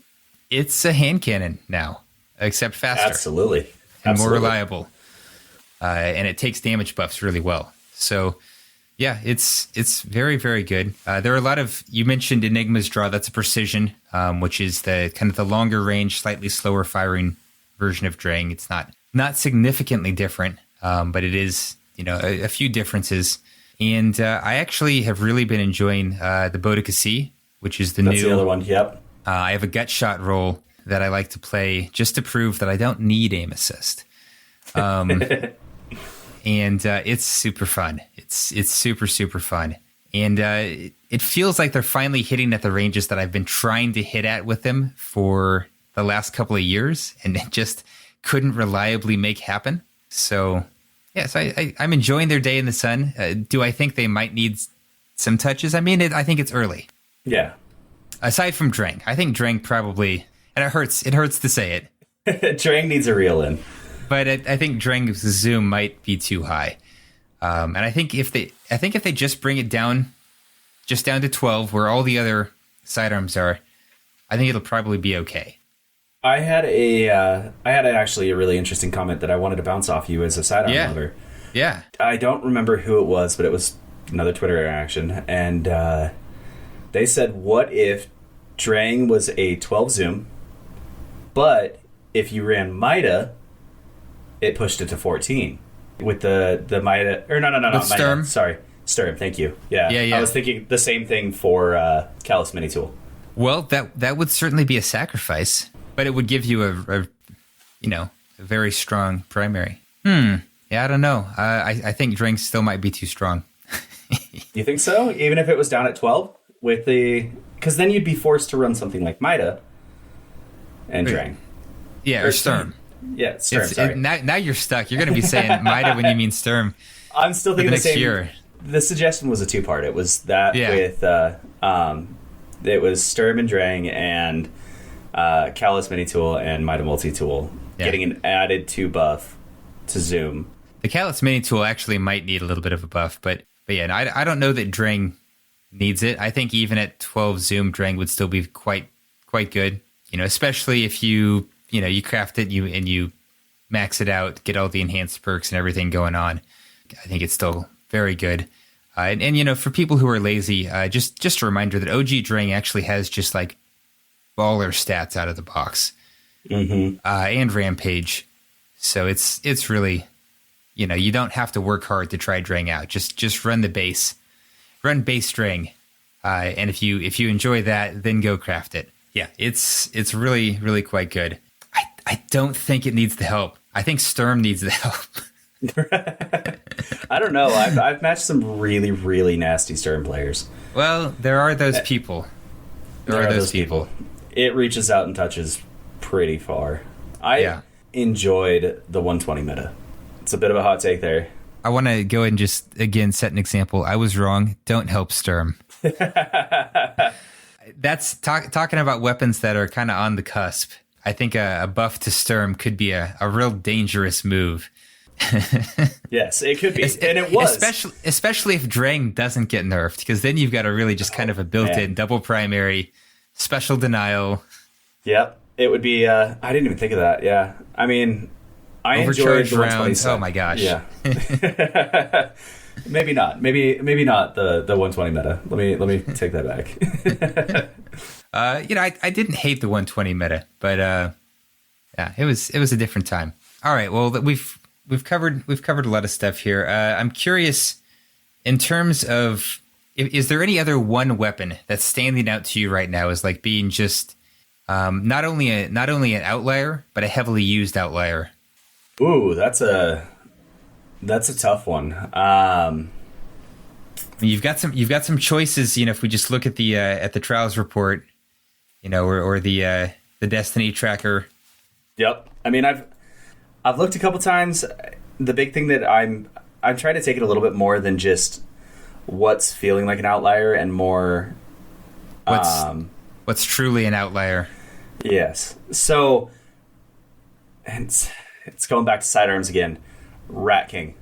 It's a hand cannon now, except faster. Absolutely. And more reliable. And it takes damage buffs really well. So, yeah, it's very, very good. There are a lot of, you mentioned Enigma's Draw. That's a precision, which is the kind of the longer range, slightly slower firing version of Drang. It's not significantly different, but it is, a few differences. And I actually have really been enjoying the Bodicasi, which is That's the other one. Yep. I have a gut shot roll that I like to play just to prove that I don't need aim assist. And it's super fun. It's super, super fun. And it feels like they're finally hitting at the ranges that I've been trying to hit at with them for the last couple of years and just couldn't reliably make happen. So, yes, I'm enjoying their day in the sun. Do I think they might need some touches? I mean, I think it's early. Yeah. Aside from Drang, I think Drang probably, and it hurts to say it. Drang needs a reel in. But I think Drang's zoom might be too high. And I think if they just bring it down to 12, where all the other sidearms are, I think it'll probably be okay. I had actually a really interesting comment that I wanted to bounce off you as a sidearm lover. Yeah. I don't remember who it was, but it was another Twitter interaction, and they said, "What if Drang was a 12 zoom, but if you ran Mida, it pushed it to 14 with the Mida, or no, not Sturm. Mida. Sorry, Sturm. Thank you. Yeah. I was thinking the same thing for Callus Mini Tool. Well, that would certainly be a sacrifice, but it would give you a very strong primary. Yeah, I don't know. I think Drang still might be too strong. You think so? Even if it was down at 12 with because then you'd be forced to run something like Mida and Drang. Yeah, or Sturm. Yeah, Sturm. Sorry. Now you're stuck. You're going to be saying Mida when you mean Sturm. I'm still thinking the same. Year. The suggestion was a two-part. It was that with it was Sturm and Drang and Callus Mini Tool and Mida Multi Tool getting an added 2 buff to zoom. The Callus Mini Tool actually might need a little bit of a buff, but yeah, I don't know that Drang needs it. I think even at 12 zoom, Drang would still be quite good. Especially if you craft it and you max it out, get all the enhanced perks and everything going on. I think it's still very good. And for people who are lazy, just a reminder that OG Drang actually has just like baller stats out of the box, and Rampage. So it's really, you don't have to work hard to try Drang out. Just run the base, run base Drang, And if you enjoy that, then go craft it. Yeah, it's really, really quite good. I don't think it needs the help. I think Sturm needs the help. I don't know. I've matched some really, really nasty Sturm players. Well, there are those people. There are those people. It reaches out and touches pretty far. I enjoyed the 120 meta. It's a bit of a hot take there. I want to go ahead and just, again, set an example. I was wrong. Don't help Sturm. That's talking about weapons that are kind of on the cusp. I think a buff to Sturm could be a real dangerous move. Yes, it could be. And it was. Especially if Drang doesn't get nerfed, because then you've got a really just kind of a built-in double primary, special denial. Yep. It would be, I didn't even think of that. Yeah. I mean, I enjoyed the 120 rounds. Oh my gosh. Yeah. Maybe not. Maybe not the 120 meta. Let me take that back. I didn't hate the 120 meta, but yeah, it was a different time. All right, well, we've covered a lot of stuff here. I'm curious, in terms of, is there any other one weapon that's standing out to you right now as like being just not only an outlier, but a heavily used outlier? Ooh, that's a tough one. You've got some choices. If we just look at the trials report, or the Destiny tracker. Yep. I mean, I've looked a couple times. The big thing that I'm trying to take it a little bit more than just what's feeling like an outlier, and more what's truly an outlier. Yes. So, and it's going back to sidearms again. Rat King.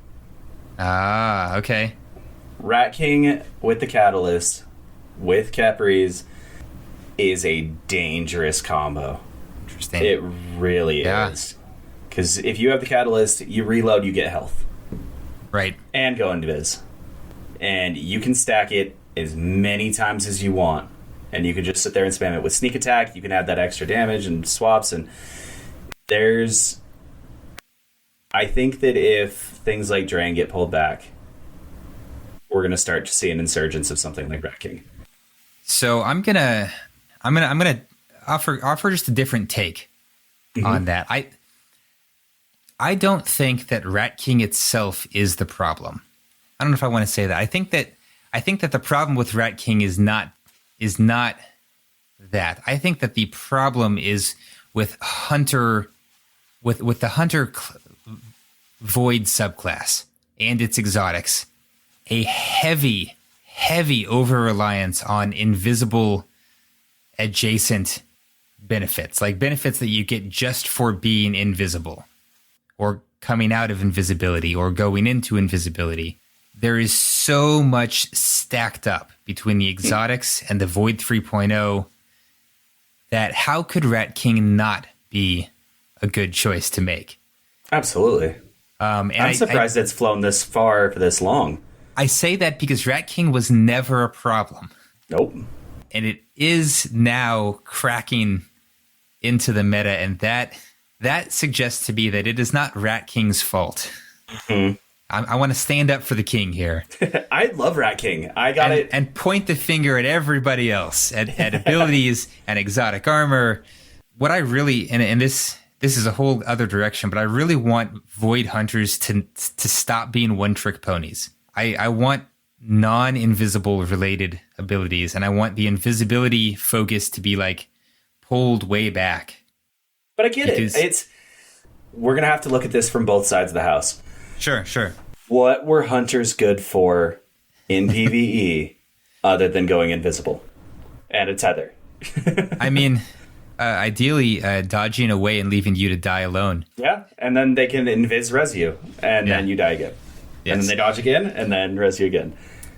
Ah, okay. Rat King with the Catalyst, with Capri's, is a dangerous combo. Interesting. It really is. Because if you have the Catalyst, you reload, you get health. Right. And go invis. And you can stack it as many times as you want. And you can just sit there and spam it with sneak attack. You can add that extra damage and swaps. And I think that if things like Drain get pulled back, we're going to start to see an insurgence of something like Rat King. So I'm gonna offer just a different take on that. I don't think that Rat King itself is the problem. I don't know if I want to say that. I think that the problem with Rat King is not that. I think that the problem is with Hunter, with the Hunter Void subclass and its exotics, a heavy over-reliance on invisible adjacent benefits, like benefits that you get just for being invisible or coming out of invisibility or going into invisibility. There is so much stacked up between the exotics and the Void 3.0 that how could Rat King not be a good choice to make? Absolutely. I'm surprised it's flown this far for this long. I say that because Rat King was never a problem. Nope. And it is now cracking into the meta, and that suggests to me that it is not Rat King's fault. Mm-hmm. I want to stand up for the king here. I love Rat King. I got it. And point the finger at everybody else, at abilities and exotic armor. What I really, and this is a whole other direction, but I really want Void Hunters to stop being one-trick ponies. I want non-invisible related abilities, and I want the invisibility focus to be like pulled way back. But I get it. We're gonna have to look at this from both sides of the house. Sure. What were hunters good for in PvE other than going invisible and a tether? I mean, ideally dodging away and leaving you to die alone. Yeah, and then they can invis res you, and then you die again. Yes. And then they dodge again, and then res you again.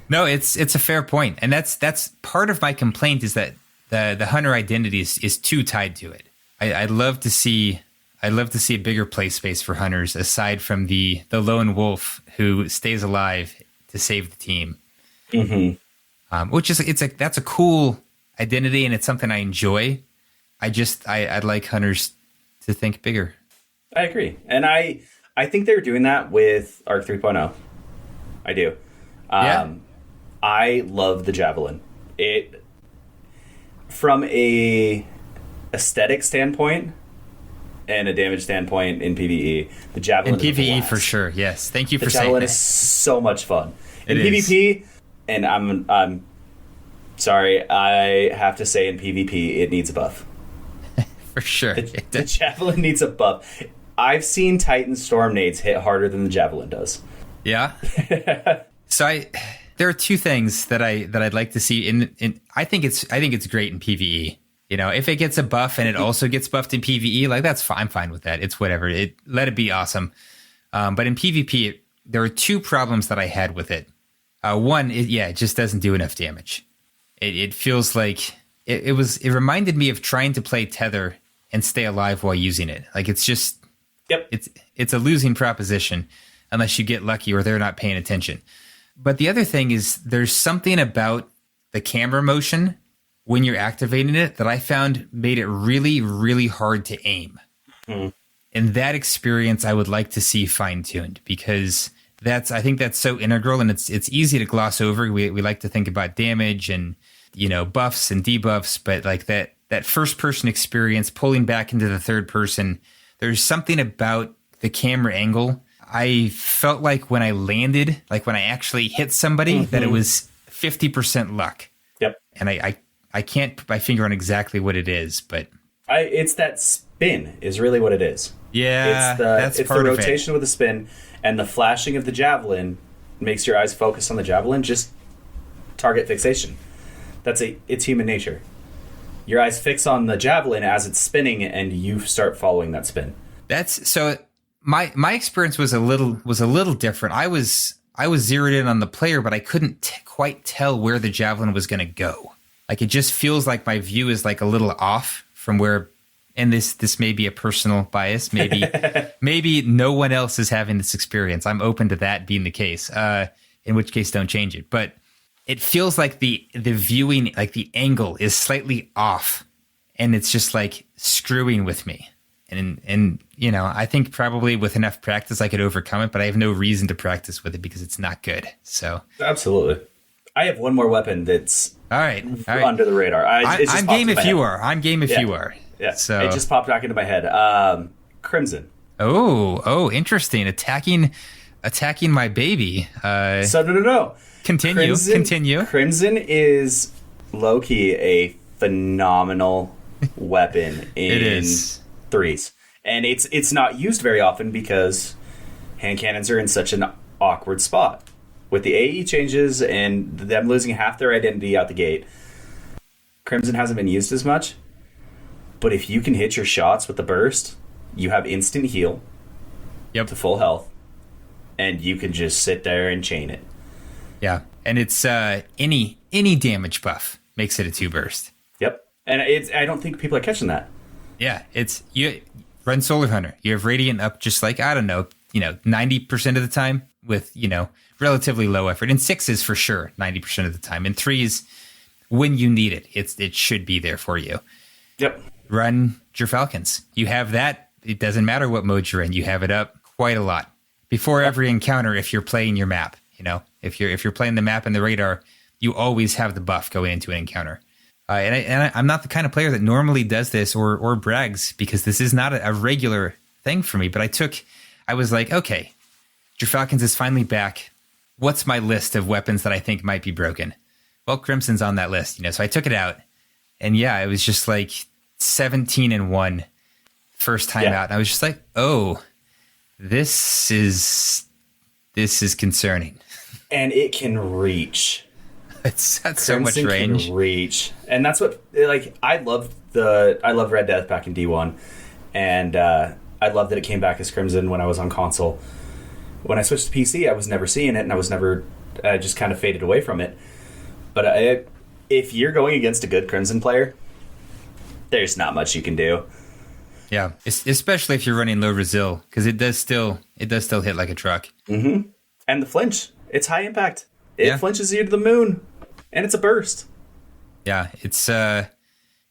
No, it's a fair point, and that's part of my complaint is that the hunter identity is too tied to it. I'd love to see a bigger play space for hunters aside from the lone wolf who stays alive to save the team. Mm-hmm. Which is that's a cool identity, and it's something I enjoy. I'd like hunters to think bigger. I agree, and I think they're doing that with Arc 3.0. I do. I love the Javelin. It from a aesthetic standpoint and a damage standpoint in PvE, the javelin. In PvE for sure, yes. Thank you for saying that. The javelin is so much fun. In It is. PvP, and I'm sorry, I have to say in PvP it needs a buff. For sure. The javelin needs a buff. I've seen Titan Storm nades hit harder than the javelin does. Yeah. So there are two things that I'd like to see in I think it's great in PvE. You know, if it gets a buff and it also gets buffed in PvE, like that's fine. I'm fine with that. It's whatever. Let it be awesome. But in PvP, there are two problems that I had with it. One, it just doesn't do enough damage. It feels like it reminded me of trying to play Tether and stay alive while using it. Like it's just, Yep. It's a losing proposition unless you get lucky or they're not paying attention. But the other thing is there's something about the camera motion when you're activating it that I found made it really, really hard to aim. And that experience I would like to see fine-tuned because I think that's so integral and it's easy to gloss over. We like to think about damage and, you know, buffs and debuffs, but like that first-person experience pulling back into the third person, there's something about the camera angle. I felt like when I landed, like when I actually hit somebody, that it was 50% luck. Yep. And I can't put my finger on exactly what it is, but it's that spin is really what it is. Yeah, it's the rotation with the spin and the flashing of the javelin makes your eyes focus on the javelin. Just target fixation. It's human nature. Your eyes fix on the javelin as it's spinning, and you start following that spin. That's so. My experience was a little different. I was zeroed in on the player, but I couldn't quite tell where the javelin was going to go. Like it just feels like my view is like a little off from where. And this may be a personal bias. Maybe no one else is having this experience. I'm open to that being the case. In which case, don't change it. But it feels like the viewing, like the angle, is slightly off, and it's just like screwing with me. And you know, I think probably with enough practice I could overcome it, but I have no reason to practice with it because it's not good. So absolutely, I have one more weapon that's all right. under the radar. I'm game if you are. I'm game if you are. Yeah, so it just popped back into my head. Crimson. Oh, interesting. Attacking my baby. No. Continue. Crimson is low-key a phenomenal weapon in threes. And it's not used very often because hand cannons are in such an awkward spot. With the AE changes and them losing half their identity out the gate, Crimson hasn't been used as much. But if you can hit your shots with the burst, you have instant heal to full health, and you can just sit there and chain it. Yeah, and it's any damage buff makes it a 2 burst. Yep, and I don't think people are catching that. Yeah, you run Solar Hunter. You have Radiant up just like, I don't know, 90% of the time with, relatively low effort. In 6s for sure, 90% of the time. In 3s, when you need it, it should be there for you. Yep. Run your Falcons. You have that. It doesn't matter what mode you're in. You have it up quite a lot before every encounter. If you're playing your map, if you're playing the map and the radar, you always have the buff going into an encounter. And I'm not the kind of player that normally does this or brags because this is not a regular thing for me. But I was like, okay, your Falcons is finally back. What's my list of weapons that I think might be broken? Well, Crimson's on that list, so I took it out, and yeah, it was just like 17-1 first time out. And I was just like, oh, this is concerning. And it can reach. It's got so much range. Can reach. And that's what I loved Red Death back in D1. And I loved that it came back as Crimson when I was on console. When I switched to PC, I was never seeing it, and I was never just kind of faded away from it. But if you're going against a good Crimson player, there's not much you can do. Yeah, especially if you're running low resil, because it does still hit like a truck. Mm-hmm. And the flinch, it's high impact. It flinches you to the moon, and it's a burst. Yeah, it's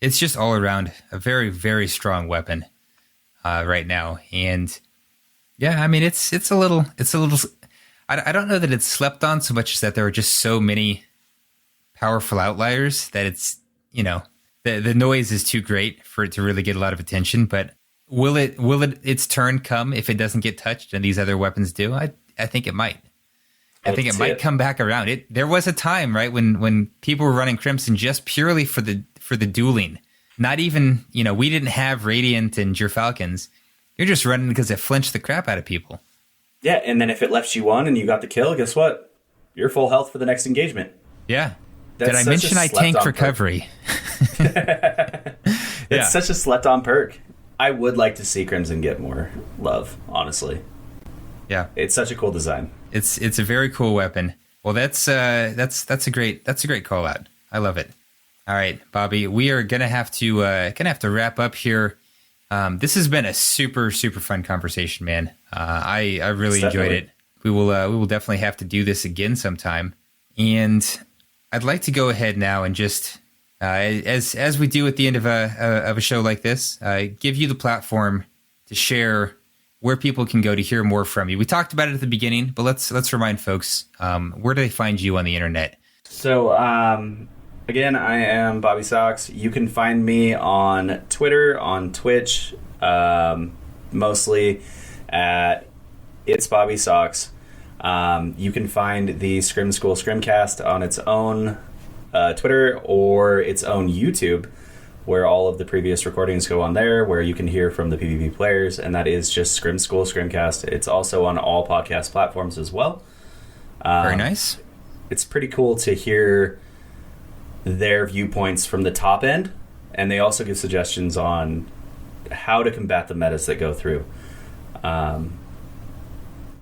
just all around a very, very strong weapon right now. And yeah, I mean it's a little. I don't know that it's slept on so much as that there are just so many powerful outliers that it's, the noise is too great for it to really get a lot of attention. But will its turn come if it doesn't get touched and these other weapons do? I think it might. I think it might come back around. There was a time, right, when people were running Crimson just purely for the dueling. Not even, we didn't have Radiant and Falcons. You're just running because it flinched the crap out of people. Yeah, and then if it left you on and you got the kill, guess what? You're full health for the next engagement. Yeah. Did I mention I tanked recovery? It's such a slept-on perk. I would like to see Crimson get more love, honestly. Yeah, it's such a cool design. It's a very cool weapon. Well, that's a great call out. I love it. All right, Bobby, we are gonna have to wrap up here. This has been a super fun conversation, man. I really enjoyed it. We will definitely have to do this again sometime. And I'd like to go ahead now and just as we do at the end of a show like this, give you the platform to share where people can go to hear more from you. We talked about it at the beginning, but let's remind folks, where do they find you on the internet? So again, I am BobbySocks. You can find me on Twitter, on Twitch, mostly at It's BobbySocks. You can find the Scrim School Scrimcast on its own Twitter or its own YouTube, where all of the previous recordings go on there, where you can hear from the PvP players, and that is just Scrim School Scrimcast. It's also on all podcast platforms as well. Very nice. It's pretty cool to hear their viewpoints from the top end, and they also give suggestions on how to combat the metas that go through. My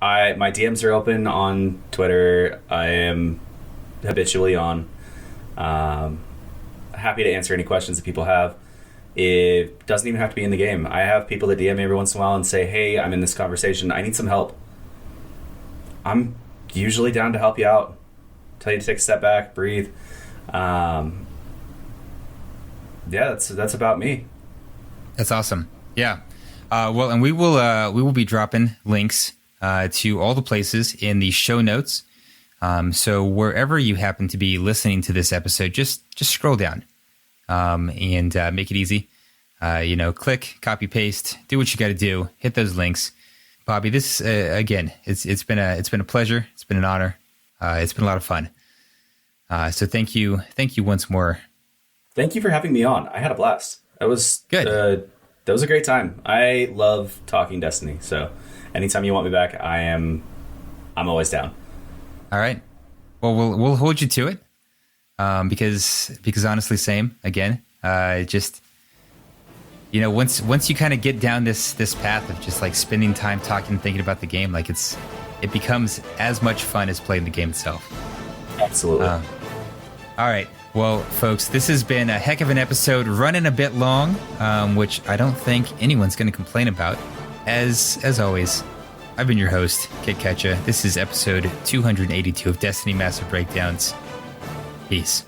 DMs are open on Twitter. I am habitually on. Happy to answer any questions that people have. It doesn't even have to be in the game. I have people that DM me every once in a while and say, hey, I'm in this conversation. I need some help. I'm usually down to help you out. Tell you to take a step back, breathe. Yeah, that's about me. That's awesome. Yeah. Well, and we will be dropping links to all the places in the show notes. So wherever you happen to be listening to this episode, just scroll down and make it easy. Click, copy, paste, do what you got to do. Hit those links. Bobby, this again, it's been a pleasure. It's been an honor. It's been a lot of fun. So thank you once more. Thank you for having me on. I had a blast. That was good. That was a great time. I love talking Destiny. So anytime you want me back, I'm always down. All right. Well, we'll hold you to it. Because honestly, same again. Just once you kind of get down this path of just like spending time talking and thinking about the game, like it becomes as much fun as playing the game itself. Absolutely. All right. Well, folks, this has been a heck of an episode, running a bit long, which I don't think anyone's going to complain about. As always, I've been your host, Kid Ketcha. This is episode 282 of Destiny Massive Breakdowns. Peace.